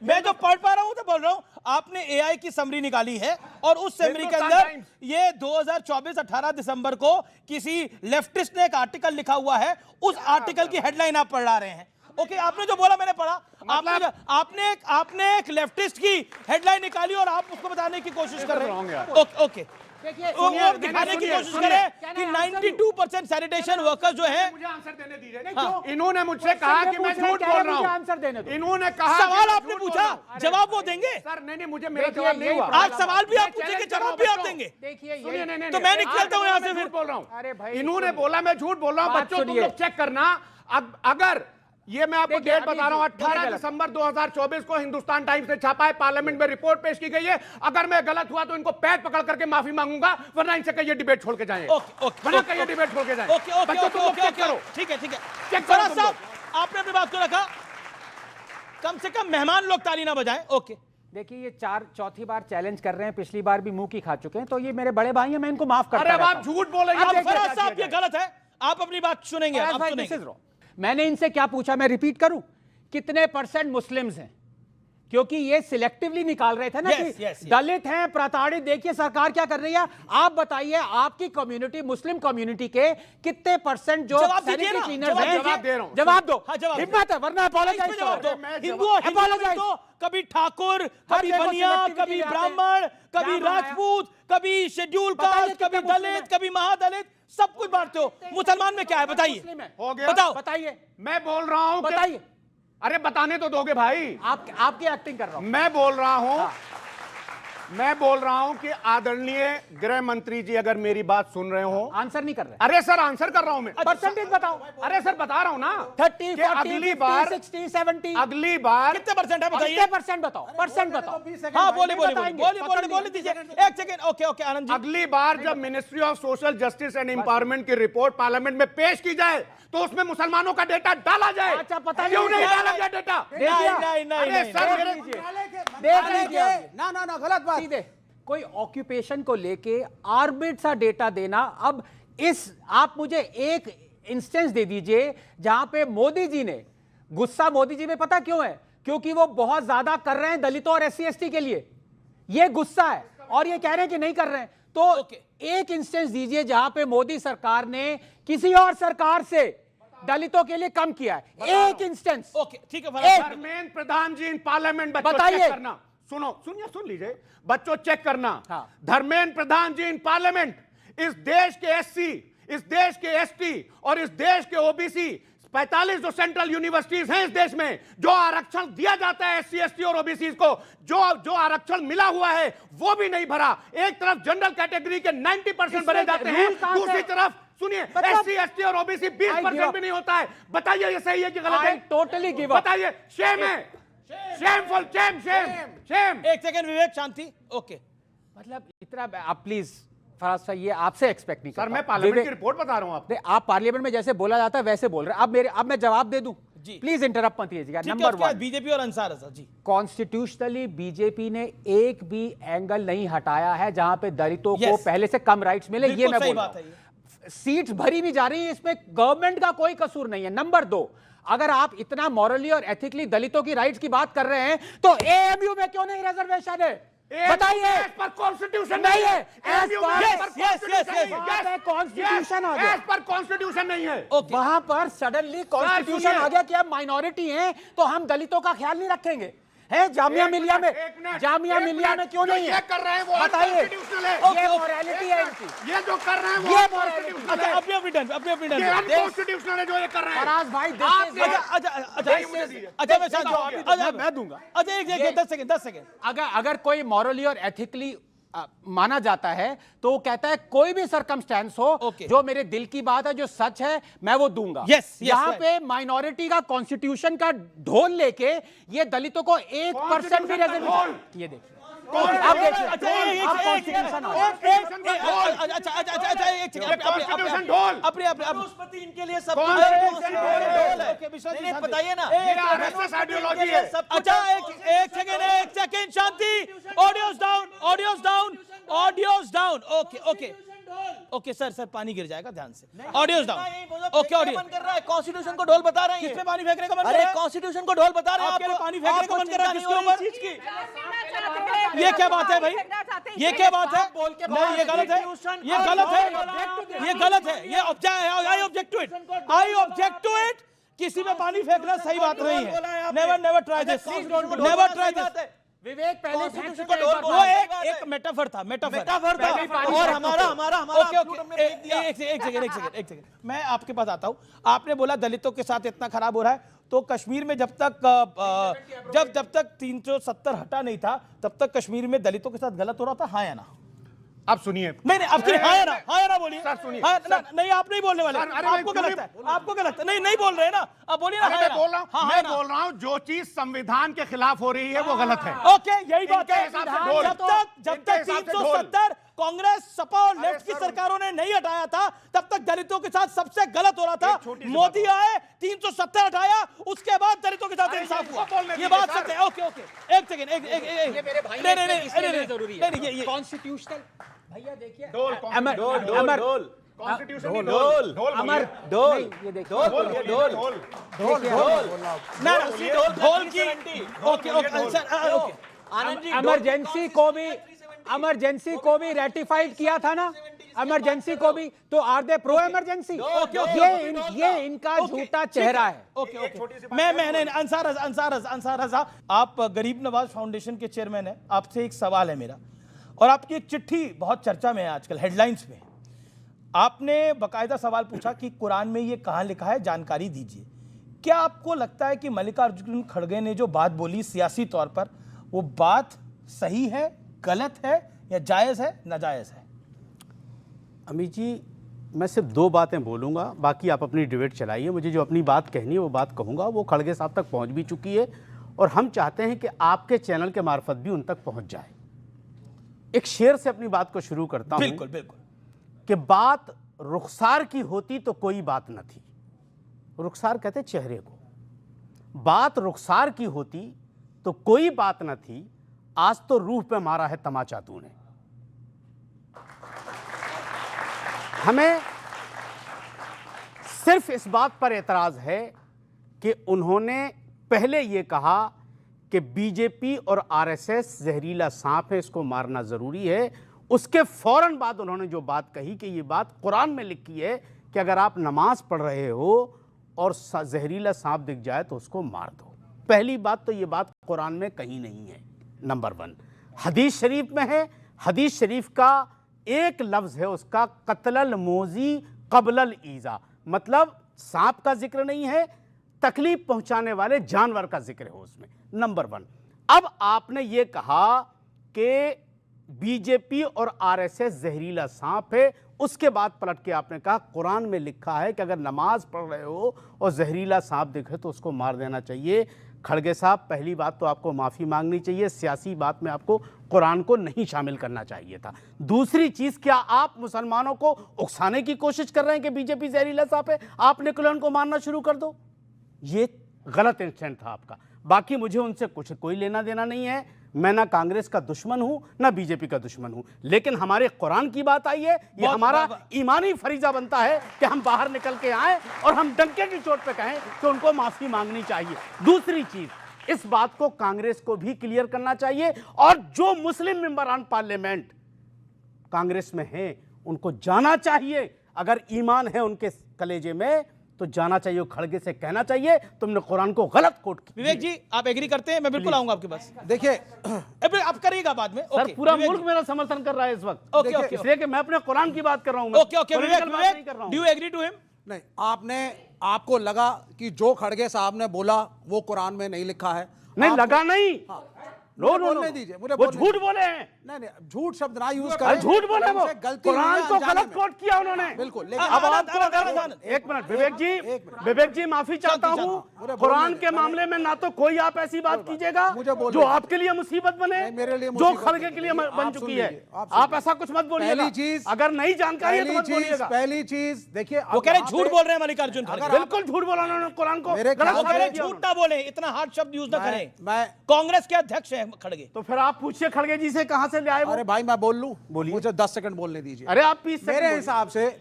मैं जो पढ़ पा रहा हूं तो बोल रहा हूं, आपने AI की समरी निकाली है और उस समरी के हिंदुस्तान अंदर टाइम्स। ये 2024 18 दिसंबर को किसी लेफ्टिस्ट ने एक आर्टिकल लिखा हुआ है, उस आर्टिकल की हेडलाइन आप पढ़ा रहे हैं। ओके, आपने जो बोला मैंने पढ़ा। आपने एक लेफ्टिस्ट की हेडलाइन निकाली और आप उसको बताने की कोशिश कर रहे हैं। ओके, वो दिखाने की कोशिश करें कि 92% सैनिटेशन वर्कर्स जो हैं। मुझे आंसर देने दीजिए। इन्होंने मुझसे कहा कि मैं झूठ बोल रहा हूँ। आंसर देने दो। इन्होंने कहा सवाल आपने पूछा, जवाब वो देंगे। सर नहीं, मुझे मेरा जवाब नहीं हुआ। आज सवाल भी आप पूछेंगे, जवाब भी आप देंगे। देखिए तो मैं निकलता हूँ यहाँ से फिर। बोल रहा हूँ। अरे भाई, इन्होंने बोला मैं झूठ बोल रहा हूँ। बात बच्चों तुम सुनिए। लोग चेक करना। अगर ये मैं आपको देखिए, डेट बता रहा हूँ, अभी 18 गलत। दिसंबर 2024 को हिंदुस्तान टाइम्स ने छापा है, पार्लियामेंट में रिपोर्ट पेश की गई है। अगर मैं गलत हुआ तो इनको पैर पकड़ करके माफी मांगूंगा, वरना इनसे कहिए डिबेट छोड़ के जाएं। वरना कहिए डिबेट छोड़ के जाएं। बच्चों तुम लोग चेक करो। ठीक है चेक करो फराज तुम साहब, आपने अपनी बात को रखा। कम से कम मेहमान लोग ताली ना बजाएं। ओके, देखिए ये चौथी बार चैलेंज कर रहे हैं, पिछली बार भी मुंह की खा चुके हैं, तो ये मेरे बड़े भाई हैं, मैं इनको माफ करता अरे अब रहता आप हूं। झूठ बोल रहे हैं। अब फराज साहब ये गलत है, आप अपनी बात सुनेंगे। फराज आप भाई, सुनेंगे। this is wrong। मैंने इनसे क्या पूछा, मैं रिपीट करूं, कितने % मुस्लिम्स हैं? क्योंकि ये सिलेक्टिवली निकाल रहे थे ना Yes, कि yes, yes। दलित हैं, प्रताड़ित। देखिए सरकार क्या कर रही है, आप बताइए आपकी कम्युनिटी, मुस्लिम कम्युनिटी के कितने % जो जवाब दीजिए सैनिटरी ना, क्लीनर्स हैं? जवाब दे रहा हूं। जवाब दो। हाँ, जवाब हिम्मत है, वरना अपॉलोजाइज इसमें जवाब दो। मैं हिंदू जवाब- हिंदू में तो कभी ठाकुर, कभी देखो बनिया, selectivity कभी ले आते हैं। ब्राह्मण, कभी क्या बनाया? राजपूत, कभी शेड्यूल बताइए कास्ट, कितने कभी मुस्लिम दलित, हैं? कभी महादलित, सब कुछ बांटते हो। मुसलमान में क्या है बताइए? मुस्लिम है। हो गया। बताओ। बताइए, मैं बोल रहा हूं कि- बताइए। अरे बताने तो दोगे भाई। आपकी एक्टिंग कर रहा हूं। मैं बोल रहा हूं कि आदरणीय गृह मंत्री जी अगर मेरी बात सुन रहे हो। आंसर नहीं कर रहे। अरे सर आंसर कर रहा हूं मैं। परसेंटेज बताओ। अरे सर बता रहा हूं ना 30, कि 40, अगली 50, बार 60, 70 अगली बार कितने % है बताइए? कितने % बताओ, परसेंट बताओ। हाँ, बोले बताएंगे। बोले दीजिए। एक सेकंड। ओके आनंद जी। अगली बार जब ministry of social justice and empowerment की रिपोर्ट पार्लियामेंट में पेश की जाए तो उसमें मुसलमानों का डेटा डाला जाए। अच्छा, पता क्यों नहीं। नहीं डाला गया डेटा? नहीं अरे सर देख मेरे लीजिए। देख लीजिए। ना गलत बात। सीधे कोई ऑक्यूपेशन को लेके आर्बिट सा डेटा देना। अब आप मुझे एक इंस्टेंस दे दीजिए जहां पे मोदी जी ने गुस्सा, मोदी जी में पता क्यों है? क्योंकि वो बहुत ज्यादा कर रहे हैं दलितों और SC ST के लिए, ये गुस्सा है, और ये कह रहे हैं कि नहीं कर रहे हैं। तो एक इंस्टेंस दीजिए जहां पे मोदी सरकार ने किसी और सरकार से दलितों के लिए कम किया है। एक इंस्टेंस। ओके, ठीक है। धर्मेंद्र प्रधान जी इन पार्लियामेंट बच्चों बताइए। चेक करना। सुन लीजिए, बच्चों चेक करना। हाँ। धर्मेंद्र प्रधान जी इन पार्लियामेंट इस देश के SC, इस देश के ST और इस देश के OBC 45 जो सेंट्रल यूनिवर्सिटीज हैं इस देश में, जो आरक्षण दिया जाता है SC ST और OBC को, जो आरक्षण मिला हुआ है वो भी नहीं भरा। एक तरफ जनरल कैटेगरी के 90% भरे जाते हैं, दूसरी तरफ सुनिए SC ST और OBC 20% भी नहीं होता है। बताइए ये सही है कि गलत है? Totally give up. बताइए। शेम है, शेमफुल, शेम। एक सेकंड विवेक, शांति। ओके, मतलब इतना आप प्लीज फराज साहब, ये आपसे एक्सपेक्ट नहीं सर करता। मैं पार्लियामेंट की रिपोर्ट बता रहा हूं आपको। आप पार्लियामेंट में जैसे बोला जाता है वैसे बोल रहे हैं। अब मैं जवाब दे दूं जी। प्लीज इंटरप्ट मत कीजिएगा। ठीक है, नंबर उसके बाद 1, बीजेपी और अंसार है सर जी। कॉन्स्टिट्यूशनली बीजेपी ने एक भी एंगल नहीं हटाया है जहां पे दलितों को Yes। पहले से कम राइट्स मिले। ये बिल्कुल मैं सही बोल रहा बात है हूं। सीट्स भरी भी जा रही है, इसमें गवर्नमेंट का कोई कसूर नहीं है। नंबर 2, अगर आप इतना मॉरली और एथिकली दलितों की राइट्स की बात कर रहे हैं तो AMU में क्यों नहीं रिजर्वेशन है? बताइए। पर कॉन्स्टिट्यूशन नहीं है। कॉन्स्टिट्यूशन आ गया। पर कॉन्स्टिट्यूशन नहीं है। वहां पर सडनली कॉन्स्टिट्यूशन आ गया कि अब माइनॉरिटी हैं तो हम दलितों का ख्याल नहीं रखेंगे। है जामिया मिलिया में, जामिया मिलिया में क्यों नहीं है? कर रहे हैं वो बताइए। अनकॉन्स्टिट्यूशनल है। ये मॉरलिटी है इनकी। ये जो कर रहे हैं वो ये अनकॉन्स्टिट्यूशनल अच्छा, है। अपनी डन। ये अनकॉन्स्टिट्यूशनल है जो ये कर रहे हैं। फराज भाई, आपने- मैं दूंगा। अच्छा, एक 10 सेकंड। अगर कोई मॉरली और एथिकली माना जाता है तो वो कहता है कोई भी सर्कमस्टेंस हो, Okay। जो मेरे दिल की बात है, जो सच है, मैं वो दूंगा। Yes, यहाँ right। पे माइनॉरिटी का कॉन्स्टिट्यूशन का ढोल लेके ये दलितों को 1% भी रिजर्वेशन, ये देखिए आप देखिए, अच्छा आप कॉन्स्टिट्यूशन बृहस्पति इनके लिए सब बताइए ना, आइडियोलॉजी है। अच्छा एक सेकेंड शांति, ऑडियोज डाउन। ओके सर पानी गिर जाएगा, ध्यान से। Audios down. ओके ऑडियो मन कर रहा है, कॉन्स्टिट्यूशन को ढोल बता रहे हैं। किस पे पानी फेंकने का मन कर अरे रहा है? कॉन्स्टिट्यूशन को ढोल बता रहे हैं। आपके लिए पानी फेंकने का मन कर रहा है किसके ऊपर ऊपर? चीज की ये क्या बात है भाई? ये क्या बात है? नहीं, ये गलत है, ये गलत है, ये गलत है, ये आई ऑब्जेक्ट टू इट। किसी पे पानी फेंकना सही बात नहीं है। Never try this, never try this. Vivek पहले वो एक मेटाफर था और हमारा ओके एक सेकंड मैं आपके पास आता हूं। आपने बोला दलितों के साथ इतना खराब हो रहा है, तो कश्मीर में जब तक 370 हटा नहीं था तब तक कश्मीर में दलितों के साथ गलत हो रहा था, हाँ या ना? आप सुनिए, नहीं अब हाँ या ना बोलिए। सर सुनिए, नहीं आप नहीं बोलने वाले, आपको गलत है, नहीं बोल रहे ना, अब बोलिए ना। मैं बोल रहा हूं जो चीज संविधान के खिलाफ हो रही है वो गलत है। ओके यही बात है। जब तक 370 कांग्रेस सपा और लेफ्ट की सरकारों ने नहीं हटाया था तब तक दलितों के साथ सबसे गलत हो रहा था। मोदी आए, 370 हटाया, उसके बाद दलितों के साथ इंसाफ हुआ। ये बात सच है। ओके एक सेकंड, नहीं कॉन्स्टिट्यूशनल भैया देखिए, इमरजेंसी को भी रेटिफाइड किया था ना, इमरजेंसी को भी, तो आर दे प्रो इमरजेंसी? ये इनका झूठा चेहरा है। मैं अंसार रजा, आप गरीब नवाज फाउंडेशन के चेयरमैन हैं, आपसे एक सवाल है मेरा, और आपकी एक चिट्ठी बहुत चर्चा में है आजकल, हेडलाइंस में। आपने बकायदा सवाल पूछा कि कुरान में ये कहां लिखा है, जानकारी दीजिए। क्या आपको लगता है कि मल्लिकार्जुन खड़गे ने जो बात बोली सियासी तौर पर, वो बात सही है, गलत है, या जायज है, नाजायज है? अमित जी, मैं सिर्फ दो बातें बोलूंगा, बाकी आप अपनी डिबेट चलाइए। मुझे जो अपनी बात कहनी है वो बात कहूंगा, वो खड़गे साहब तक पहुंच भी चुकी है और हम चाहते हैं कि आपके चैनल के मार्फत भी उन तक पहुंच जाए। एक शेर से अपनी बात को शुरू करता हूं। बिल्कुल कि बात रुखसार की होती तो कोई बात न थी। रुखसार कहते चेहरे को। बात रुखसार की होती तो कोई बात न थी, आज तो रूह पे मारा है तमाचा तूने। हमें सिर्फ इस बात पर एतराज है कि उन्होंने पहले यह कहा कि बीजेपी और आरएसएस जहरीला सांप है, इसको मारना जरूरी है। उसके फौरन बाद उन्होंने जो बात कही कि ये बात कुरान में लिखी है कि अगर आप नमाज पढ़ रहे हो और जहरीला सांप दिख जाए तो उसको मार दो। पहली बात तो ये बात कुरान में कहीं नहीं है, नंबर 1। हदीस शरीफ में है। हदीस शरीफ का एक लफ्ज है उसका, कत्लल मोजी कबलल ईजा, मतलब सांप का जिक्र नहीं है, तकलीफ पहुंचाने वाले जानवर का जिक्र है उसमें, नंबर 1। अब आपने ये कहा कि बीजेपी और आरएसएस जहरीला सांप है, उसके बाद पलट के आपने कहा कुरान में लिखा है कि अगर नमाज पढ़ रहे हो और जहरीला सांप दिखे तो उसको मार देना चाहिए। खड़गे साहब, पहली बात तो आपको माफ़ी मांगनी चाहिए, सियासी बात में आपको कुरान को नहीं शामिल करना चाहिए था। दूसरी चीज़, क्या आप मुसलमानों को उकसाने की कोशिश कर रहे हैं कि बीजेपी जहरीला सांप है, आप निकलन को मारना शुरू कर दो? ये गलत इंस्टेंट था आपका। बाकी मुझे उनसे कुछ कोई लेना देना नहीं है। मैं ना कांग्रेस का दुश्मन हूं ना बीजेपी का दुश्मन हूं, लेकिन हमारे कुरान की बात आई है, ये हमारा ईमानी फरीजा बनता है कि हम बाहर निकल के आए और हम डंके की चोट पे कहें कि उनको माफी मांगनी चाहिए। दूसरी चीज, इस बात को कांग्रेस को भी क्लियर करना चाहिए, और जो मुस्लिम मेंबरान पार्लियामेंट कांग्रेस में हैं उनको जाना चाहिए, अगर ईमान है उनके कलेजे में तो जाना चाहिए, खड़गे से कहना चाहिए तुमने कुरान को गलत कोट किया। विवेक जी, आप एग्री करते हैं? मैं बिल्कुल आऊंगा आपके पास। देखिए, आप करिएगा बाद में। सर, पूरा मुल्क मेरा समर्थन कर रहा है इस वक्त। ओके, इसलिए कि मैं अपने कुरान की बात कर रहा हूं। Okay, Vivek, do you agree to him? नहीं, आपको लगा कि जो खड़गे साहब ने बोला वो कुरान में नहीं लिखा है? नहीं लगा, नहीं नो नो बोलने नो दीजिए, मुझे वो बोलने झूठ दीजिए। बोले हैं। नहीं झूठ शब्द ना यूज अरे करें। झूठ बोले वो, उनसे गलती हुई है कुरान को अनजाने गलत में। कोट किया उन्होंने। बिल्कुल, लेकिन अब आनंद, आपको आनंद, आनंद। एक मिनट विवेक जी माफी चाहता शांति, हूँ। मुझे कुरान बोलने के मामले में ना तो कोई आप ऐसी बात कीजिएगा मुझे बोलने जो दीजिए। आपके लिए मुसीबत बने, नहीं, मेरे लिए जो मुसीबत खड़गे नहीं। के लिए बन आप चुकी सुन है। लीजिए, आप सुन आप लीजिए। ऐसा कुछ मत बोलिएगा। पहली चीज, अगर नई जानकारी है तो मत बोलिएगा। पहली चीज देखिए, वो कह रहे हैं झूठ बोल रहे हैं मल्लिकार्जुन खड़गे। बिल्कुल झूठ बोला उन्होंने कुरान को। मेरे गलत वो कह रहे हैं साबित किया झूठ ना बोले, इतना हार्ड शब्द यूज ना करें। मैं कांग्रेस के अध्यक्ष हैं खड़गे। तो फिर आप पूछिए खड़गे जी से कहां से ले आए वो? अरे भाई मैं बोल लूं, बोलिए। मुझे 10 सेकंड बोलने दीजिए। अरे आप 20 सेकंड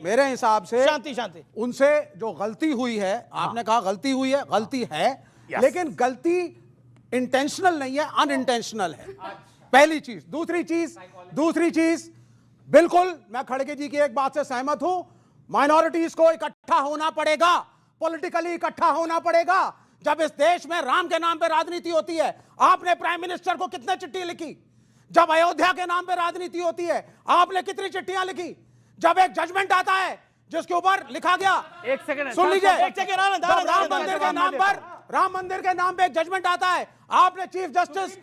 मेरे हिसाब से शांति शांति। उनसे जो गलती हुई है, आपने कहा गलती हुई है, गलती है, लेकिन गलती इंटेंशनल नहीं है, अनइंटेंशनल है। पहली चीज। दूसरी चीज बिल्कुल मैं खड़गे जी की एक बात से सहमत हूं, माइनॉरिटीज को इकट्ठा होना पड़ेगा, पॉलिटिकली इकट्ठा होना पड़ेगा। जब इस देश में राम के नाम पे राजनीति होती है, आपने प्राइम मिनिस्टर को कितने चिट्ठी लिखी? जब अयोध्या के नाम पे राजनीति होती है, आपने कितनी चिट्ठियां लिखी? जब एक जजमेंट आता है जिसके ऊपर लिखा गया, एक सेकंड सुन लीजिए, एक सेकंड, आनंद, जब आनंद, राम आनंद, मंदिर के आनंद, नाम पर, राम मंदिर के नाम पे एक जजमेंट आता है, आपने चीफ जस्टिस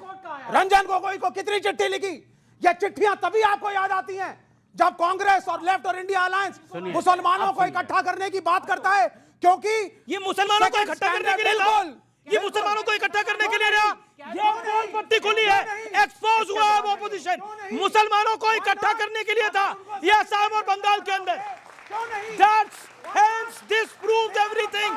रंजन गोगोई को कितनी चिट्ठी लिखी? ये चिट्ठियां तभी आपको याद आती हैं जब कांग्रेस और लेफ्ट और इंडिया अलायंस मुसलमानों को इकट्ठा करने की बात करता है, क्योंकि ये मुसलमानों को इकट्ठा करने के लिए था। ये मुसलमानों को इकट्ठा करने के लिए रहा। ये पोल पट्टी खुली है, एक्सपोज हुआ है ऑपोजिशन। मुसलमानों को इकट्ठा करने के लिए था ये असम और बंगाल के अंदर। Hence this proves everything.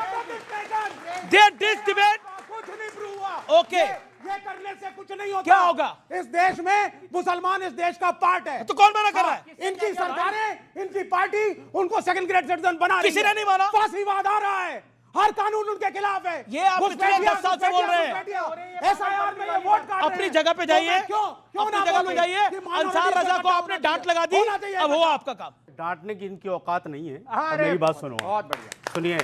This debate. कुछ नहीं प्रूव हुआ। ओके, ये करने से कुछ नहीं होता। क्या होगा? इस देश में मुसलमान इस देश का पार्ट है। तो कौन मना कर रहा है? इनकी सरकारें, इनकी पार्टी उनको सेकंड ग्रेड सिटीजन बना रही है। किसी ने नहीं माना। फांसीवाद आ रहा है, हर कानून उनके खिलाफ है। ये आप पिछले 10 साल से बोल रहे हैं। SIR में ये वोट काट रहे अपनी हैं। जगह पे जाइए, क्यों अपनी जगह पे जाइए। अंसार रजा को आपने डांट लगा दी, अब हुआ आपका काम। डांटने की इनकी औकात नहीं है। अरे मेरी बात सुनो, बहुत बढ़िया। सुनिए,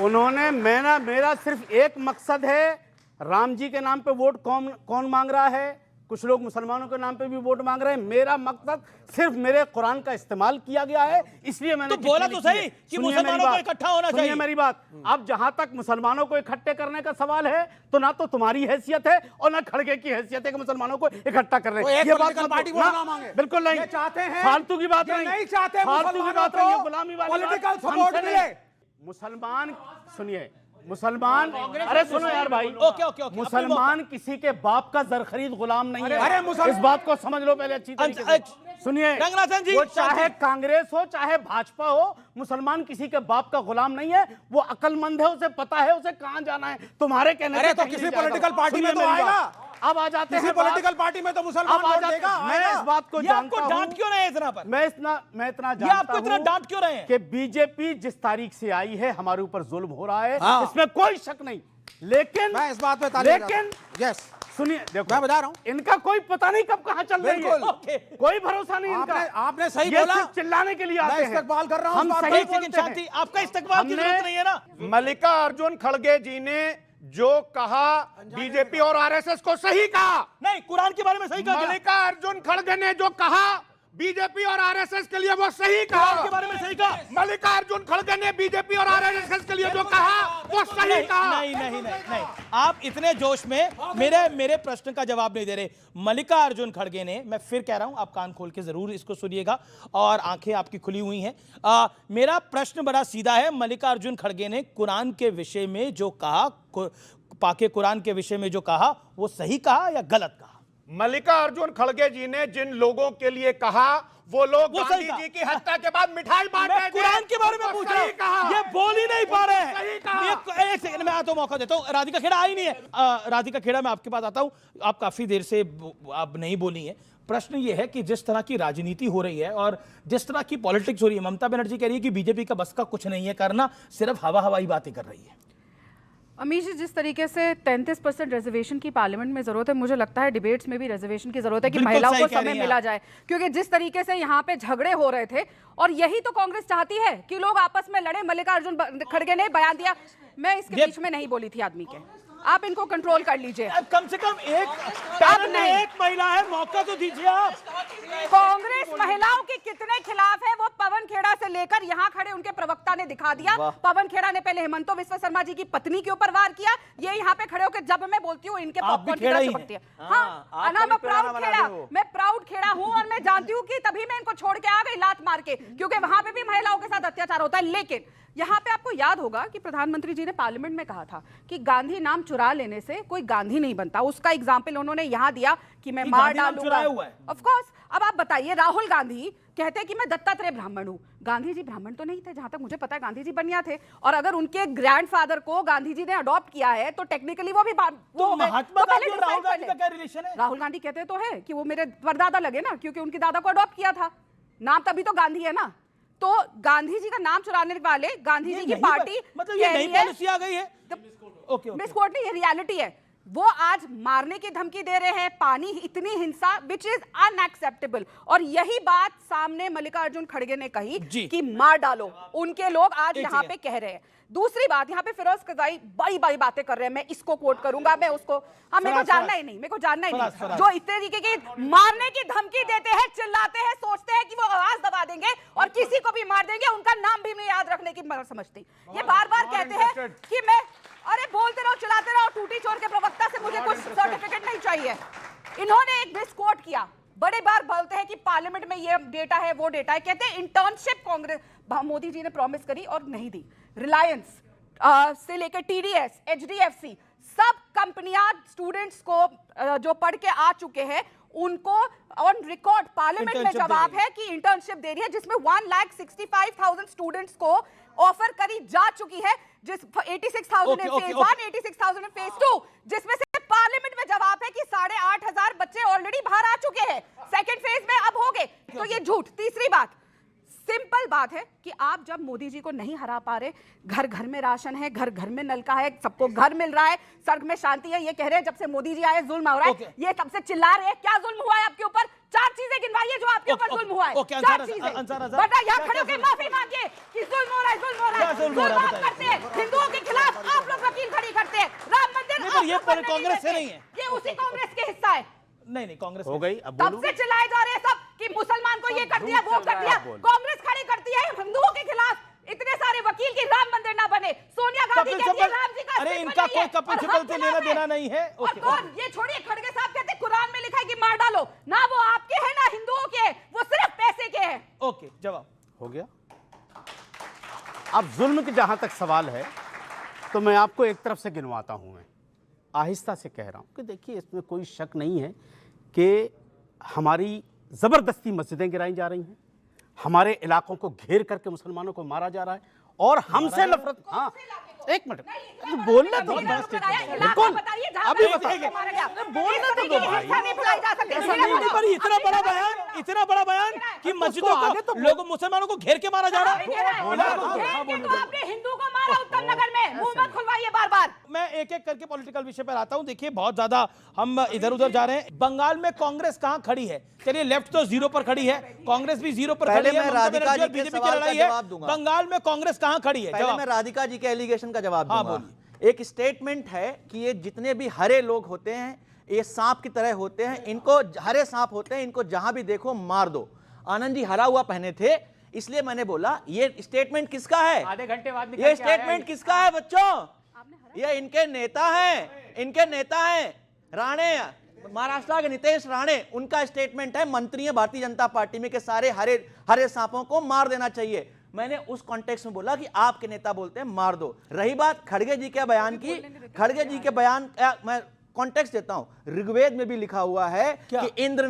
उन्होंने मेरा सिर्फ एक मकसद है, राम जी के नाम पे वोट कौन मांग रहा है? कुछ लोग मुसलमानों के नाम पे भी वोट मांग रहे हैं। मेरा मकसद सिर्फ मेरे कुरान का इस्तेमाल किया गया है, इसलिए मैंने तो बोला चिट्ठी तो लिखी सही है। कि सुनिए मुसलमानों मेरी को बात, इकट्ठा होना सुनिए चाहिए। मेरी बात। अब जहां तक मुसलमानों को इकट्ठे करने का सवाल है, तो ना तो तुम्हारी हैसियत है और ना खड़गे की हैसियत है कि मुसलमानों को इकट्ठा कर रहे वो हैं। एक ये बात पॉलिटिकल मत पार्टी बोलो। वोट ना, ना मांगे। बिल्कुल नहीं। ये चाहते हैं, फालतू की बात ये नहीं चाहते फालतू की बात मुसलमानों नहीं है, को गुलामी वाली पॉलिटिकल बात सपोर्ट हमसे मिले। नहीं। मुसलमान, सुनिए, मुसलमान, अरे सुनो यार भाई, ओके, मुसलमान किसी के बाप का जरखरीद गुलाम नहीं है। अरे मुसलमान, इस बात को समझ लो पहले अच्छी तरीके से। सुनिए, रंगनाथन जी, वो चाहे कांग्रेस हो चाहे भाजपा हो, मुसलमान किसी के बाप का गुलाम नहीं है। वो अक्लमंद है, उसे पता है उसे कहां जाना है। तुम्हारे कहने अरे से तो कहीं किसी नहीं जाएगा। पॉलिटिकल पार्टी में सुनिए तो मेरी आएगा। बात। अब आ जाते किसी हैं पॉलिटिकल पार्टी में तो मुसलमान अब आ वोट जाते देगा, मैं आएगा। इस बात को ये जानता आपको डांट हूं, क्यों रहे हैं इतना पर? मैं इतना ये जानता आपको इतना हूं डांट क्यों रहे हैं? कि बीजेपी जिस तारीख से आई है हमारे ऊपर जुल्म हो रहा है, हाँ। इसमें कोई शक नहीं। लेकिन मैं इस बात पे ताली लेकिन यस, सुनिए, देखो मैं बता रहा हूं, इनका कोई पता नहीं कब कहां चल रही है। बिल्कुल। कोई भरोसा नहीं इनका। आपने सही ये बोला। सिर्फ चिल्लाने के लिए आते मैं हैं। इस्तकबाल कर रहा हूं हम इस बात सही का। एक सेकंड बोलते शांति, हैं। आपका इस्तकबाल की जरूरत नहीं है ना। मल्लिकार्जुन खड़गे जी ने जो कहा बीजेपी और आरएसएस को सही कहा। नहीं, कुरान के बारे में सही कहा। मल्लिकार्जुन खड़गे ने जो कहा बीजेपी और आरएसएस के लिए वो सही कुरान के कहा। बारे में सही कहा। मल्लिकार्जुन खड़गे ने बीजेपी और आरएसएस के लिए जो कहा वो सही कहा। नहीं, आप इतने जोश में मेरे प्रश्न का जवाब नहीं दे रहे। मल्लिकार्जुन खड़गे ने, मैं फिर कह रहा हूं, आप कान खोल के जरूर इसको सुनिएगा और आंखें आपकी खुली हुई हैं। मेरा प्रश्न बड़ा सीधा है। मल्लिकार्जुन खड़गे ने कुरान के विषय में जो कहा, पाके कुरान के विषय में जो कहा, वो सही कहा या गलत कहा? मल्लिकार्जुन खड़गे जी ने जिन लोगों के लिए कहा, वो लोग वो सही गांधी कहा। जी की हत्या के बाद मिठाई बांट रहे मैं थे। कुरान के बारे में वो पूछ रहा सही कहा। हूं, ये बोल ही नहीं पा रहे सही हैं। कहा। एक सेकंड में आता हूं, मौका देता हूं। राधिका खेड़ा आई नहीं है। राधिका खेड़ा, मैं आपके पास आता हूं। आप काफी देर से आप नहीं बोली हैं। प्रश्न ये है कि जिस तरह की राजनीति हो रही है और जिस तरह की पॉलिटिक्स हो रही है, ममता बनर्जी कह रही है कि बीजेपी का बस का कुछ नहीं है करना, सिर्फ हवाई बातें कर रही है। अमीश जी, जिस तरीके से 33% रिजर्वेशन की पार्लियामेंट में जरूरत है, मुझे लगता है डिबेट्स में भी रिजर्वेशन की जरूरत है कि बिल्कुल महिलाओं सही को कह रही समय हैं मिला आप। जाए, क्योंकि जिस तरीके से यहाँ पे झगड़े हो रहे थे, और यही तो कांग्रेस चाहती है कि लोग आपस में लड़े। मल्लिकार्जुन खड़गे ने बयान दिया, मैं इसके बीच में नहीं बोली थी आदमी के, आप इनको कंट्रोल कर लीजिए। अब कम से कम एक पैनल में एक महिला है, मौका तो दीजिए आप। कांग्रेस महिलाओं के कितने खिलाफ है वो पवन खेड़ा से लेकर यहाँ खड़े उनके प्रवक्ता ने दिखा दिया। पवन खेड़ा ने पहले हेमंतो विश्व शर्मा जी की पत्नी के ऊपर वार किया, ये यहाँ पे खड़े होकर जब मैं बोलती हूँ इनके पॉपकॉर्न की तरह चिपकती है। हाँ, मैं प्राउड खेड़ा, मैं प्राउड खेड़ा हूँ और मैं जानती हूँ कि तभी मैं इनको छोड़ के आ गई लात मार के, क्योंकि वहां पे भी महिलाओं के साथ अत्याचार होता है। लेकिन यहाँ पे आपको याद होगा कि प्रधानमंत्री जी ने पार्लियामेंट में कहा था कि गांधी नाम चुरा लेने से कोई गांधी नहीं बनता। उसका एग्जाम्पल उन्होंने यहाँ दिया कि मैं मार डालूंगा। ऑफ कोर्स, अब आप बताइए, राहुल गांधी कहते हैं कि मैं दत्तात्रेय ब्राह्मण हूँ। गांधी जी ब्राह्मण तो नहीं थे, जहां तक मुझे पता है गांधी जी बनिया थे, और अगर उनके ग्रैंडफादर को गांधी जी ने अडॉप्ट किया है तो टेक्निकली वो भी राहुल गांधी कहते तो है कि वो मेरे परदादा लगे ना, क्योंकि उनकी दादा को अडॉप्ट किया था, नाम तभी तो गांधी है ना। तो गांधी जी का नाम चुराने वाले गांधी जी की पार्टी, मतलब ये नई पॉलिसी आ गई है, मिसकोट नहीं, ये रियलिटी है। वो आज मारने की धमकी दे रहे हैं, पानी इतनी हिंसा, विच इज अनएक्सेप्टेबल। और यही बात सामने मल्लिकार्जुन खड़गे ने कही कि मार डालो, उनके लोग आज यहाँ पे कह रहे हैं। दूसरी बात, यहाँ पे फिरोज कज़ाई बड़ी बड़ी बातें कर रहे हैं, मैं इसको कोट करूंगा, मैं उसको, हाँ मेरे को जानना ही नहीं, मेरे को जानना ही नहीं। जो इस तरीके की मारने की धमकी देते हैं, चिल्लाते हैं, सोचते हैं कि वो आवाज दबा देंगे और किसी को भी मार देंगे, उनका नाम भी नहीं याद रखने की समझती। ये बार बार कहते हैं कि मैं, अरे बोलते रहो, चलाते रहो, टूटी चोर के प्रवक्ता से मुझे कुछ सर्टिफिकेट नहीं चाहिए। इन्होंने एक मिसकोट किया, बड़े बार बोलते हैं कि पार्लियामेंट में ये डेटा है, वो डेटा है, कहते हैं इंटर्नशिप कांग्रेस मोदी जी ने प्रॉमिस करी और नहीं दी। रिलायंस से लेकर टीडीएस, एचडीएफसी, सब कंपनियां स्टूडेंट्स को जो पढ़ के आ चुके हैं उनको ऑन रिकॉर्ड पार्लियामेंट में जवाब है कि इंटर्नशिप दे रही है, जिसमें 1,65,000 स्टूडेंट्स को ऑफर करी जा चुकी है, जिस 86,000 इन फेज 1, 86,000 इन फेज 2, जिसमें से पार्लियामेंट में जवाब है कि 8,500 बच्चे ऑलरेडी बाहर आ चुके हैं, सेकंड फेज में अब हो गए। तो ये झूठ। तीसरी बात, सिंपल बात है कि आप जब मोदी जी को नहीं हरा पा रहे, घर घर में राशन है, घर घर में नलका है, सबको घर मिल रहा है, सड़क में शांति है, ये कह रहे हैं जब से मोदी जी आए जुल्म हो रहा है, ये तब से चिल्ला रहे हैं। क्या जुल्म हुआ है आपके ऊपर? 4 चीजें गिनवाइए जो आपके ऊपर जुल्म हुआ है। 4 चीजें बता, यहाँ खड़े होकर माफी मांगिए कि जुल्म हो रहा है, जुल्म हो रहा है। जुल्म आप करते हैं, हिंदुओं के खिलाफ आप लोग वकील खड़ी करते हैं, राम मंदिर ये कांग्रेस से नहीं है, ये उसी कांग्रेस के हिस्सा है। नहीं कांग्रेस हो गई। अब तब से चिल्लाए जा रहे हैं सब कि मुसलमान को ये कर दिया, वो कर दिया। कांग्रेस खड़ी करती है हिंदुओं के खिलाफ इतने सारे वकील की राम मंदिर ना बने। सोनिया गांधी कहती है राम जी का, अरे इनका कोई कपिल सिब्बल से लेना देना नहीं है। और कौन, ये छोड़िए, खड़गे साहब कहते हैं कुरान में लिखा है कि मार डालो, ना वो आपके हैं ना हिंदुओं के हैं, वो सिर्फ पैसे के हैं। ओके, जवाब हो गया। अब जुल्म के जहां तक सवाल है तो मैं आपको एक तरफ से गिनवाता हूं, मैं आहिस्ता से कह रहा हूं कि देखिए, इसमें कोई शक नहीं है कि हमारी ज़बरदस्ती मस्जिदें गिराई जा रही हैं, हमारे इलाकों को घेर करके मुसलमानों को मारा जा रहा है, और हमसे नफरत। हाँ, एक मिनट बोलना तो बिल्कुल, अभी बताइए, बोलना तो भाई। इतना बड़ा बयान कि मस्जिदों को, लोगों मुसलमानों को घेर के मारा जा रहा है। आपने हिंदू को मारा उत्तम नगर में, मुंह मत खुलवाइए बार बार। मैं एक एक करके पॉलिटिकल विषय पर आता हूं। देखिए, बहुत ज्यादा हम इधर उधर जा रहे हैं। बंगाल में कांग्रेस कहां खड़ी है? चलिए, लेफ्ट तो 0 पर खड़ी है, कांग्रेस भी 0 पर खड़ी है, बीजेपी की लड़ाई है। बंगाल में कांग्रेस कहां खड़ी है? पहले मैं राधिका जी के एलिगेशन का जवाब दूंगा। एक स्टेटमेंट है कि ये जितने भी हरे लोग होते हैं ये सांप की तरह होते हैं, इनको हरे सांप होते हैं, इनको जहां भी देखो मार दो। आनंद जी हरा हुआ पहने थे, इसलिए मैंने बोला ये स्टेटमेंट किसका है? आधे घंटे बाद ये स्टेटमेंट किसका है बच्चों? ये इनके नेता हैं, इनके नेता हैं राणे, महाराष्ट्र के नीतीश राणे, उनका स्टेटमेंट है। मंत्री है भारतीय जनता पार्टी में कि सारे हरे सांपों को मार देना चाहिए। मैंने उस कॉन्टेक्स्ट में बोला कि आपके नेता बोलते हैं मार दो। रही बात खड़गे जी के बयान की, खड़गे जी के बयान मैं कॉन्टेक्स्ट देता हूं। ऋग्वेद में भी लिखा हुआ है कि इंद्र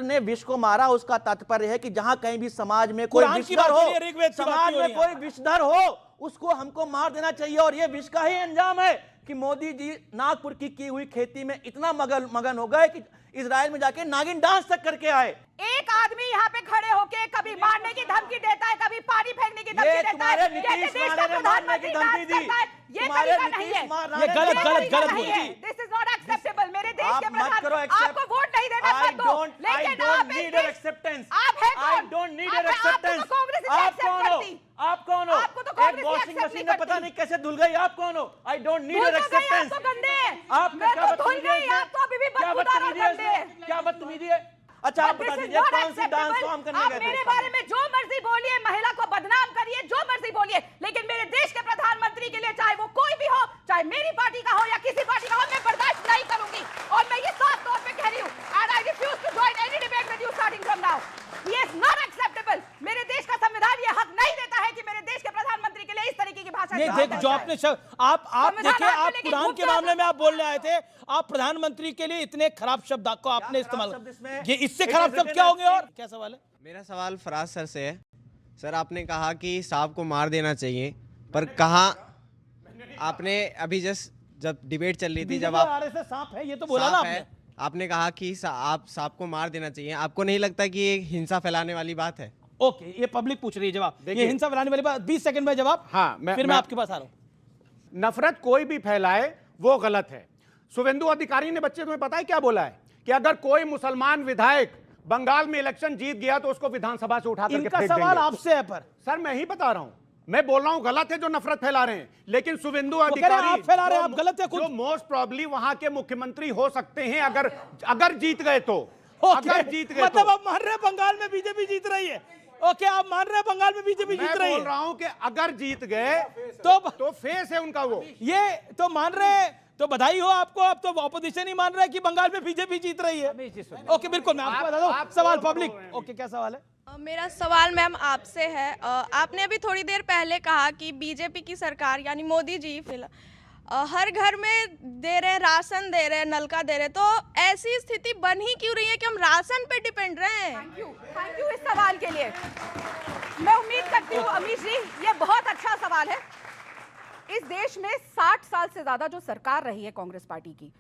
ने विष को मारा, उसका तात्पर्य है कि जहां कहीं भी समाज में कोई विषधर हो, समाज में कोई विषधर हो, उसको हमको मार देना चाहिए। और ये विष का ही अंजाम है कि मोदी जी नागपुर की हुई खेती में इतना मगन हो गए कि इजराइल में जाके नागिन डांस तक करके आए। एक आदमी यहाँ पे खड़े होके कभी मारने की धमकी देता है, कभी पानी फेंकने की धमकी देता है, नीतीश राणे ने मारने की धमकी दी। ये तरीका नहीं है, ये गलत बोली। This is not acceptable. मेरे देश के मत करो प्रधान आपको वोट नहीं देना, मत दो। लेकिन आप नीड योर एक्सेप्टेंस। आप है कौन? I don't need your acceptance. आप कौन हो? आप कौन हो? एक वॉशिंग मशीन में पता नहीं कैसे धुल गई, आप कौन हो? I don't need your acceptance. आप क्या बदतमीजी है? अच्छा आप बता दीजिए कौन सी डांस फॉर्म करने गए थे? मेरे बारे में जो मर्जी बोलिए, महिला को नहीं देख जो आपने आप देखिए, आप कुरान के मामले में आप बोलने आए थे, आप प्रधानमंत्री के लिए इतने खराब शब्द को आपने इस्तेमाल, ये इससे खराब शब्द क्या होंगे? और क्या सवाल है? मेरा सवाल फराज सर से है। सर, आपने कहा कि सांप को मार देना चाहिए, पर कहाँ आपने अभी जस्ट जब डिबेट चल रही थी, जब आप आरएसएस सांप है ये तो बोला ना आपने कहा कि आप सांप को मार देना चाहिए, आपको नहीं लगता कि ये हिंसा फैलाने वाली बात है? ओके, ये पब्लिक पूछ रही है जवाब, ये हिंसा फैलाने वाली बात। 20 सेकंड में जवाब। हाँ, फिर मैं आपके पास आ रहा हूं। नफरत कोई भी फैलाए वो गलत है। शुभेंदु अधिकारी ने, बच्चे तुम्हें पता है क्या बोला है? कि अगर कोई मुसलमान विधायक बंगाल में इलेक्शन जीत गया तो उसको विधानसभा से उठा करके इनका फेंक सवाल देंगे। आपसे है। पर सर मैं ही बता रहा हूं, मैं बोल रहा हूं गलत है जो नफरत फैला रहे हैं, लेकिन शुभेंदु आप फैला रहे हैं, आप गलत है। जो मोस्ट प्रॉब्ली वहां के मुख्यमंत्री हो सकते हैं अगर जीत गए तो। अगर जीत गए मतलब आप मान रहे हैं बंगाल में बीजेपी जीत रही है? ओके, आप मान रहे हैं बंगाल में बीजेपी जीत रही है? मैं बोल रहा हूं कि अगर जीत गए तो फेस है उनका वो। ये तो मान रहे हैं, तो बधाई हो आपको। आप तो ऑपोजिशन ही मान रहे हैं कि बंगाल में बीजेपी जीत रही है। ओके, बिल्कुल, मैं आपको बता दूं सवाल पब्लिक। ओके, क्या सवाल है? मेरा सवाल मैम आपसे है। आपने अभी थोड़ी देर पहले कहा कि बीजेपी की सरकार यानी मोदी जी हर घर में दे रहे हैं, राशन दे रहे हैं, नलका दे रहे हैं, तो ऐसी स्थिति बन ही क्यों रही है कि हम राशन पे डिपेंड रहे हैं? थैंक यू इस सवाल के लिए। मैं उम्मीद करती हूँ अमीश जी, ये बहुत अच्छा सवाल है। इस देश में 60 साल से ज्यादा जो सरकार रही है कांग्रेस पार्टी की,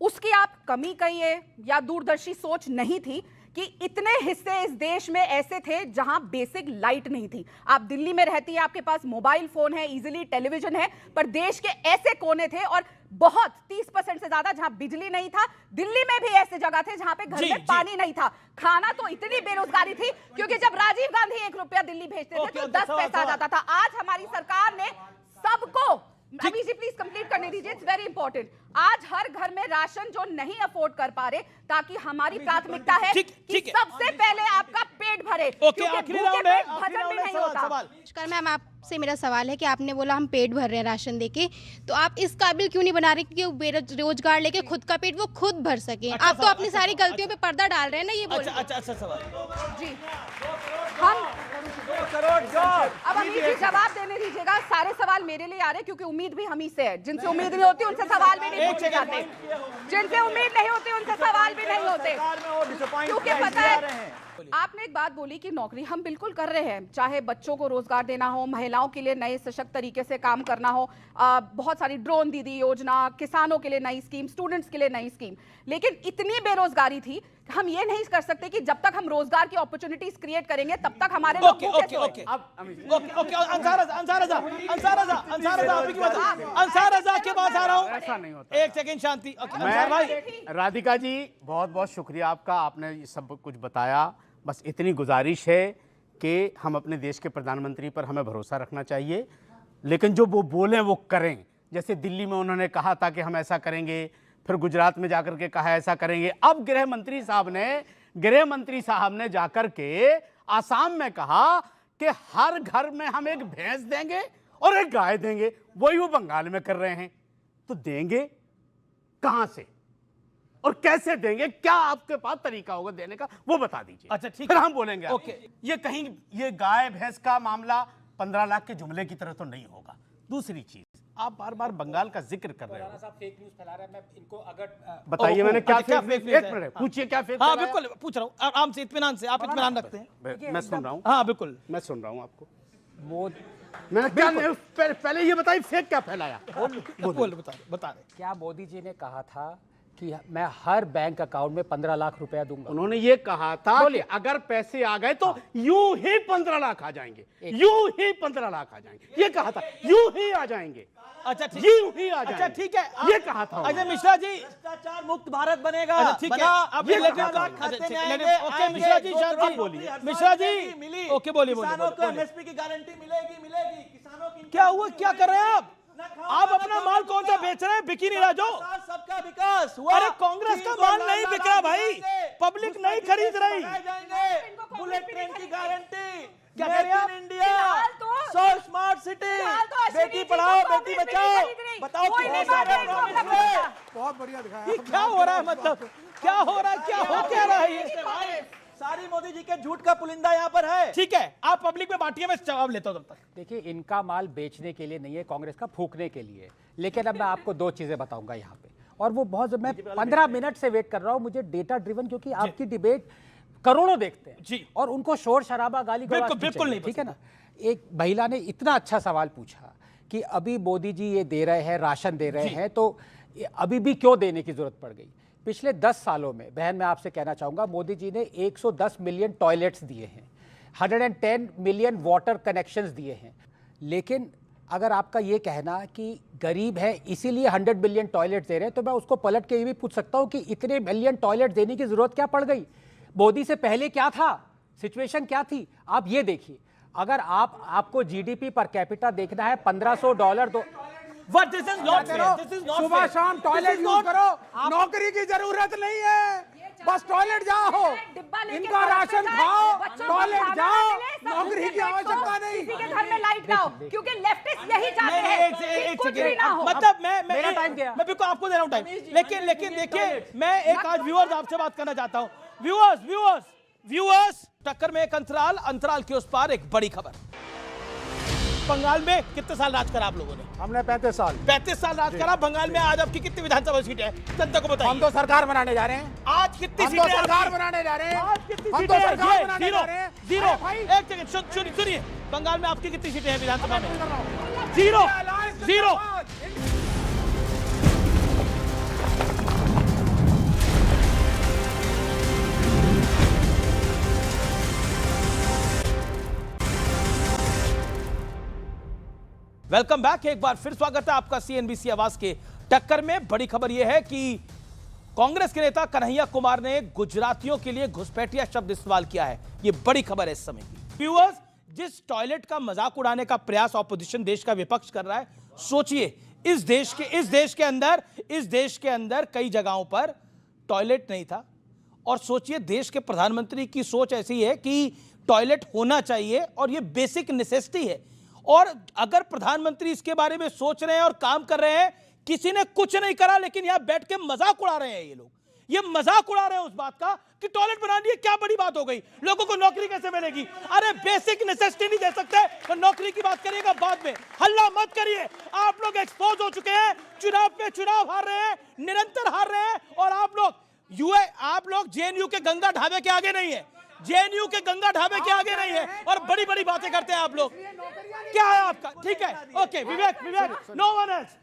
उसकी आप कमी कहिए या दूरदर्शी सोच नहीं थी कि इतने हिस्से इस देश में ऐसे थे जहां बेसिक लाइट नहीं थी। आप दिल्ली में रहती है, आपके पास मोबाइल फोन है, इजीली टेलीविजन है, पर देश के ऐसे कोने थे और बहुत 30% से ज्यादा जहां बिजली नहीं था। दिल्ली में भी ऐसे जगह थे जहां पे घर में पानी नहीं था, खाना तो इतनी बेरोजगारी थी क्योंकि जब राजीव गांधी 1 रुपया दिल्ली भेजते थे तो 10 पैसा आ जाता था। आज हमारी सरकार ने सबको, अभी जी प्लीज कंप्लीट करने दीजिए, इट्स वेरी इंपॉर्टेंट। आज हर घर में राशन जो नहीं अफोर्ड कर पा रहे, ताकि हमारी प्राथमिकता है कि सबसे पहले आपका पेट भरे। ओके, आखिरी राउंड है, भजन भी नहीं होता। नमस्कार मैम, आपसे मेरा सवाल है कि आपने बोला हम पेट भर रहे हैं राशन देके, तो आप इस काबिल क्यों नहीं बना रहे कि बेरोजगार लेके खुद का पेट वो खुद भर सके? आप तो अपनी सारी गलतियों पे पर्दा डाल रहे हैं ना, ये बोल। अच्छा सवाल जी, हम अब अमीर जी जवाब देने दीजिएगा। सारे सवाल मेरे लिए आ रहे हैं क्योंकि उम्मीद भी हम ही से है। जिनसे उम्मीद नहीं होती उनसे सवाल भी नहीं पूछे जाते, जिनसे उम्मीद नहीं होती उनसे सवाल भी नहीं होते। क्योंकि पता है, आपने एक बात बोली कि नौकरी हम बिल्कुल कर रहे हैं, चाहे बच्चों को रोजगार देना हो, महिलाओं के लिए नए सशक्त तरीके से काम करना हो, बहुत सारी ड्रोन दीदी योजना, किसानों के लिए नई स्कीम, स्टूडेंट्स के लिए नई स्कीम। लेकिन इतनी बेरोजगारी थी, हम ये नहीं कर सकते कि जब तक हम रोजगार की अपॉर्चुनिटीज क्रिएट करेंगे तब तक हमारे लोग भूखे सोए। अंसार रजा के पास आ रहा हूं। ऐसा नहीं होता। एक सेकंड शांति। राधिका जी बहुत बहुत शुक्रिया आपका, आपने ये सब कुछ बताया। बस इतनी गुजारिश है कि हम अपने देश के प्रधानमंत्री पर हमें भरोसा रखना चाहिए, लेकिन जो वो बोलें वो करें। जैसे दिल्ली में उन्होंने कहा था कि हम ऐसा करेंगे, फिर गुजरात में जाकर के कहा ऐसा करेंगे। अब गृह मंत्री साहब ने जाकर के आसाम में कहा कि हर घर में हम एक भैंस देंगे और एक गाय देंगे। वही वो बंगाल में कर रहे हैं। तो देंगे कहां से और कैसे देंगे? क्या आपके पास तरीका होगा देने का, वो बता दीजिए। अच्छा ठीक, फिर हम बोलेंगे। ओके। ये कहीं ये गाय भैंस का मामला 15 लाख के जुमले की तरह तो नहीं होगा। दूसरी चीज, आप बार बार बंगाल का जिक्र कर रहे हो। फेक न्यूज फैला रहा है, मैं इनको अगर बताइए मैंने क्या फेक न्यूज़? एक मिनट पूछिए क्या फेक? हाँ बिल्कुल पूछ रहा हूँ, आराम से, इत्मीनान से, आप इत्मीनान रखते हैं। मैं सुन रहा हूँ। हाँ बिल्कुल मैं सुन रहा हूँ आपको। मैंने क्या पहले ये बताइए फेक क्या फैलाया? बता रहे। क्या मोदी जी ने कहा था कि मैं हर बैंक अकाउंट में 15 लाख रुपया दूंगा? उन्होंने ये कहा था कि अगर पैसे आ गए तो यूं ही 15 लाख आ जाएंगे, यूं ही 15 लाख आ जाएंगे। ये कहा था, यूं ही आ जाएंगे। अच्छा ठीक, यूं ही आ जाएंगे। अच्छा ठीक है, ये कहा था। अच्छा मिश्रा जी, भ्रष्टाचार मुक्त भारत बनेगा। अच्छा ठीक है, अब ये खाते में आएंगे। ओके मिश्रा जी, शांति बोलिए। मिश्रा जी ओके बोलिए। किसानों को एमएसपी की गारंटी मिलेगी। किसानों की क्या हुआ, क्या कर रहे हैं आप अपना माल कौन सा बेच रहे हैं? बिकी नहीं रहा जो सबका विकास हुआ। अरे कांग्रेस का माल नहीं बिक रहा भाई, पब्लिक नहीं खरीद रही। बुलेट ट्रेन की गारंटी, क्या कह रहे हैं आप? India, 100 smart city, Beti Padhao Beti Bachao. बताओ बहुत बढ़िया दिखाया। क्या हो रहा है, मतलब क्या हो रहा है, क्या हो क्या रहा है? सारी मोदी जी के झूठ का पुलिंदा यहाँ पर है। ठीक है, आप पब्लिक में बांटिए, मैं जवाब लेता हूं तब तक। देखिए, इनका माल बेचने के लिए नहीं है, कांग्रेस का फूकने के लिए। लेकिन अब मैं आपको दो चीजें बताऊंगा यहाँ पे, और वो बहुत, मैं 15 मिनट से वेट कर रहा हूँ, मुझे डेटा ड्रिवन, क्योंकि आपकी डिबेट करोड़ों देखते हैं जी, और उनको शोर शराबा गाली बिल्कुल नहीं, ठीक है ना। एक महिला ने इतना अच्छा सवाल पूछा कि अभी मोदी जी ये दे रहे हैं, राशन दे रहे हैं, तो अभी भी क्यों देने की जरूरत पड़ गई। पिछले 10 सालों में, बहन मैं आपसे कहना चाहूंगा, मोदी जी ने 110 मिलियन टॉयलेट्स दिए हैं, 110 मिलियन वाटर कनेक्शंस दिए हैं। लेकिन अगर आपका ये कहना कि गरीब है इसीलिए 100 मिलियन टॉयलेट्स दे रहे हैं, तो मैं उसको पलट के ये भी पूछ सकता हूं कि इतने मिलियन टॉयलेट देने की जरूरत क्या पड़ गई। मोदी से पहले क्या था, सिचुएशन क्या थी, आप ये देखिए। अगर आपको जीडीपी पर कैपिटा देखना है, $1500 दो। What this is not fair. This is not सुबह fair. शाम टॉयलेट यूज करो, नौकरी की जरूरत नहीं है, बस टॉयलेट जाओ, इनका राशन खाओ, टॉयलेट जाओ, नौकरी की आवश्यकता नहीं। किसी के घर में लाइट ना हो, क्योंकि लेफ्टिस्ट यही चाहते हैं कि कुछ भी ना हो। मतलब मैं बिल्कुल आपको दे रहा हूं टाइम, लेकिन देखिए, मैं एक आज व्यूअर्स आपसे बात करना चाहता हूं। व्यूअर्स, टक्कर में एक अंतराल के उस पार एक बड़ी खबर। बंगाल में कितने साल राज करा आप लोगों ने? हमने 35 साल राज करा। बंगाल में आज आपकी कितनी विधानसभा सीट है, जनता को बताइए। हम तो सरकार बनाने जा रहे हैं। आज कितनी सीटें? सरकार बनाने जा रहे हैं। आज कितनी हम सीटें? तो सरकार बनाने जा रहे हैं। जीरो। एक सेकंड सुनिए, बंगाल में आपकी कितनी सीटें हैं विधानसभा में? जीरो। वेलकम बैक, एक बार फिर स्वागत है आपका सीएनबीसी आवाज के टक्कर में। बड़ी खबर यह है कि कांग्रेस के नेता कन्हैया कुमार ने गुजरातियों के लिए घुसपैठिया शब्द इस्तेमाल किया है। यह बड़ी खबर है इस समय की। व्यूअर्स, जिस टॉयलेट का मजाक उड़ाने का प्रयास ऑपोजिशन, देश का विपक्ष कर रहा है, सोचिए इस देश के अंदर कई जगहों पर टॉयलेट नहीं था, और सोचिए देश के प्रधानमंत्री की सोच ऐसी है कि टॉयलेट होना चाहिए और यह बेसिक नेसेसिटी है। और अगर प्रधानमंत्री इसके बारे में सोच रहे हैं और काम कर रहे हैं, किसी ने कुछ नहीं करा, लेकिन यहां बैठ के मजाक उड़ा रहे हैं ये लोग। ये मजाक उड़ा रहे हैं उस बात का कि टॉयलेट बना दिए, क्या बड़ी बात हो गई, लोगों को नौकरी कैसे मिलेगी। अरे बेसिक नेसेसिटी नहीं दे सकते तो नौकरी की बात करिएगा बाद में, हल्ला मत करिए। आप लोग एक्सपोज हो चुके हैं, चुनाव पे चुनाव हार रहे हैं, निरंतर हार रहे हैं, और आप लोग जेएनयू के गंगा ढाबे के आगे नहीं है, जेएनयू के गंगा ढाबे के आगे नहीं है, और बड़ी बड़ी बातें करते हैं आप लोग। क्या है आपका? ठीक है, ओके, विवेक, नो वन एल्स।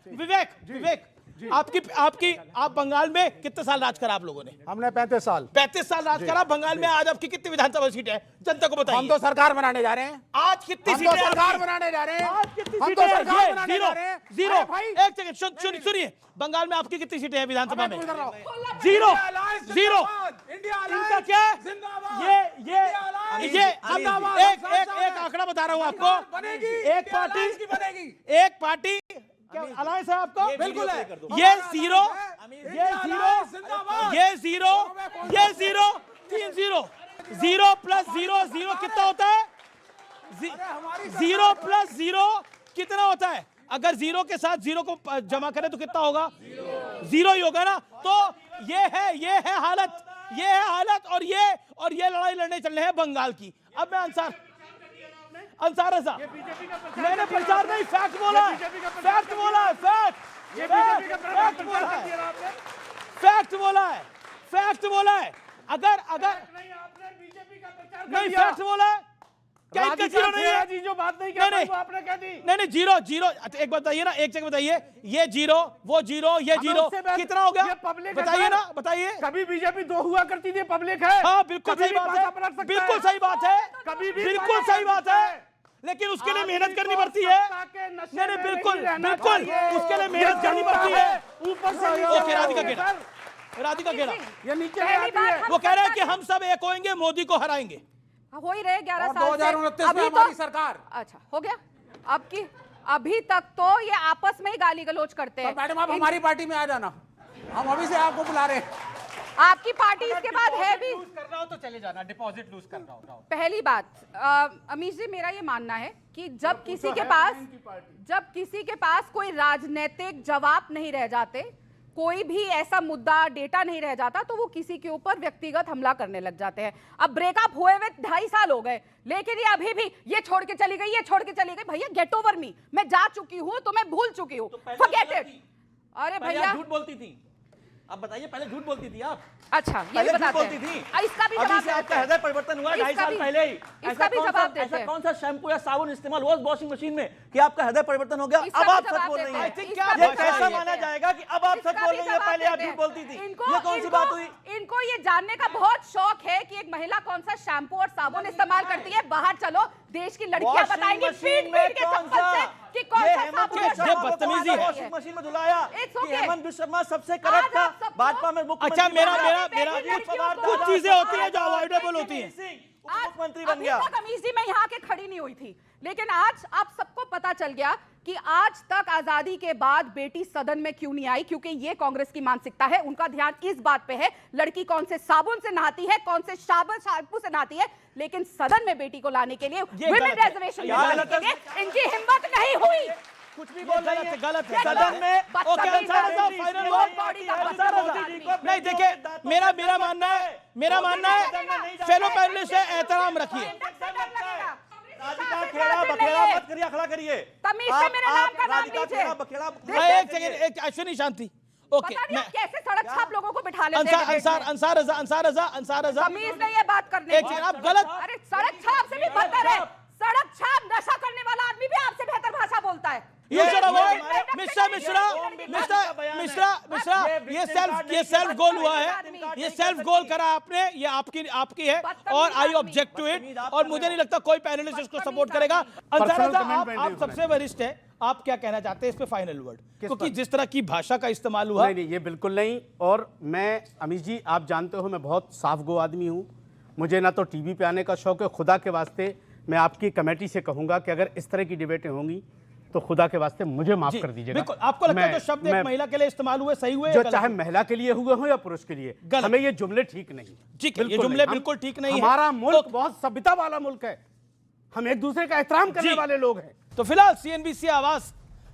विवेक, आप बंगाल में कितने साल राज करा आप लोगों ने? हमने 35 साल राज करा बंगाल में। आज आपकी कितनी विधानसभा सीट है, जनता को बताइए। हम तो सरकार बनाने जा रहे हैं। आज कितनी सीटें? सरकार बनाने जा रहे हैं। आज कितनी हम सीटें? तो सरकार बनाने जा रहे हैं। जीरो। एक सेकंड सुनिए, बंगाल में आपकी कितनी सीटें हैं विधानसभा में? जीरो। इनका क्या? ये एक आंकड़ा बता रहा हूं आपको। एक पार्टी अलायंस है आपको? बिल्कुल है। ये जीरो, 3 जीरो प्लस जीरो कितना होता है? 0 प्लस 0 कितना होता है? अगर जीरो के साथ जीरो को जमा करें तो कितना होगा? जीरो ही होगा ना। तो ये है हालत, और ये लड़ाई लड़ने चल रहे हैं बंगाल की। अब मैं अंसार रजा, मैंने प्रचार नहीं, फैक्ट बोला है। अगर नहीं फैक्ट बोला है, क्या इनका जीरो नहीं है? जो बात नहीं कह रही वो आपने कह दी। नहीं, जीरो। एक बताइए ना, एक जगह बताइए, ये जीरो, वो जीरो, ये जीरो, कितना हो गया? बताइए ना, बताइए। कभी बीजेपी 2 हुआ करती थी, पब्लिक है। हाँ, बिल्कुल सही बात है, बिल्कुल सही बात है, लेकिन उसके लिए मेहनत करनी पड़ती है। नहीं, बिल्कुल उसके लिए मेहनत करनी पड़ती है। ऊपर से ओके, राधिका गेड़ा ये नीचे आती है। वो कह रहे हैं कि हम सब एक होंगे, मोदी को हराएंगे। हो ही रहे 11 साल 2029 में हमारी सरकार। अच्छा, हो गया। अभी तक तो ये आपस में ही गाली गलौज करते हैं। तो मैडम आप हमारी पार्टी में आ जाना, हम अभी से आपको बुला रहे हैं। आपकी पार्टी इसके बाद है भी। करना हो तो चले जाना, डिपॉजिट लूज करना हो। पहली बात, अमीश जी, मेरा ये मानना है कि जब किसी के पास कोई राजनीतिक जवाब नहीं रह जाते, कोई भी ऐसा मुद्दा डेटा नहीं रह जाता तो वो किसी के ऊपर व्यक्तिगत हमला करने लग जाते हैं। अब ब्रेकअप हुए हुए 2.5 साल हो गए, लेकिन ये अभी भी ये छोड़ के चली गई, ये छोड़ के चली गई। भैया गेट ओवर मी, मैं जा चुकी हूँ तो मैं भूल चुकी हूँ, फॉरगेट इट। अरे भैया झूठ बोलती थी, अब बताइए, पहले झूठ बोलती थी आप। अच्छा, ये पहले झूठ बताते बोलती हैं। थी, इसका भी अभी जवाब से आपका देते हैं। हृदय परिवर्तन हुआ 2.5 साल पहले ही। इसका भी जवाब देते ऐसा हैं। कौन सा शैम्पू या साबुन इस्तेमाल हुआ वॉशिंग मशीन में कि आपका हृदय परिवर्तन हो गया? अब आप सच बोल रही हैं। ये कैसा माना जाएगा कि अब आप सच बोल रही हैं, पहले आप झूठ बोलती थी? ये कौन सी बात हुई? इनको ये जानने का बहुत शौक है कि एक महिला कौन सा शैम्पू और साबुन इस्तेमाल करती है। बाहर चलो, देश की लड़कियां बताएंगी पीट पीट के चप्पल से कि कौन सा साबुन और शैम्पू बदतमीजी है। वॉशिंग मशीन में धुलाया कि हेमंत बिश्व शर्मा सबसे करप्ट था, भाजपा में मुख्यमंत्री। अच्छा, मेरा कुछ चीजें होती हैं जो अवॉइडेबल होती हैं। मुख्यमंत्री बन गया। कमीजी में यहाँ के खड़ी नहीं हुई थी, लेकिन आज आप सबको पता चल गया कि आज तक आजादी के बाद बेटी सदन में क्यों नहीं आई, क्योंकि ये कांग्रेस की मानसिकता है। उनका ध्यान इस बात पे है लड़की कौन से साबुन से नहाती है, कौन से शैम्पू से नहाती है, लेकिन सदन में बेटी को लाने के लिए, विमेन रिजर्वेशन लाने के लिए इनकी हिम्मत नहीं हुई। कुछ भी बोल रही है, गलत है। सदन में ओके, अंसार रजा, फाइनल वर्ड। नहीं, देखिए, मेरा मानना है फेलो पैनलिस्ट से एहतराम रखिए। खड़ा करिए। तमीज से मेरे नाम का नाम लीजिए। एक सेकंड, एक अश्विनी शांति। ओके, कैसे सड़क छाप लोगों को बिठा लेते हैं। अंसार रजा। तमीज नहीं है बात करने एक सेकंड, आप गलत। अरे सड़क छाप से भी बदतर है। सड़क छाप नशा करने वाला आदमी भी आपसे बेहतर भाषा बोलता है। You should avoid मिश्रा, ये सेल्फ गोल हुआ है, ये सेल्फ गोल करा आपने, ये आपकी है और आई ऑब्जेक्ट टू इट, और मुझे नहीं लगता कोई पैनलिस्ट इसको सपोर्ट करेगा। अंसार, आप सबसे वरिष्ठ है, आप क्या कहना चाहते हैं इस पे फाइनल वर्ड? क्योंकि जिस तरह की भाषा का इस्तेमाल हुआ। नहीं, ये बिल्कुल नहीं। और मैं, अमित जी, आप जानते हो मैं बहुत साफ गो आदमी हूँ, मुझे ना तो टीवी पे आने का शौक है। खुदा के वास्ते मैं आपकी कमेटी से कहूंगा कि अगर इस तरह की डिबेटें होंगी तो खुदा के वास्ते मुझे माफ कर दीजिएगा। बिल्कुल, आपको लगता है जो शब्द एक महिला के लिए इस्तेमाल हुए सही हुए? जो चाहे महिला के लिए हुए हो या पुरुष के लिए, हमें ये जुमले ठीक नहीं। ठीक है, ये जुमले बिल्कुल ठीक नहीं है। हमारा मुल्क बहुत सभ्यता वाला मुल्क है, हम एक दूसरे का एहतराम करने वाले लोग हैं। तो फिलहाल CNBC आवाज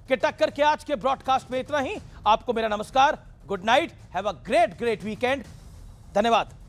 के टक्कर के आज के ब्रॉडकास्ट में इतना ही। आपको मेरा नमस्कार, good night, have a great weekend. धन्यवाद।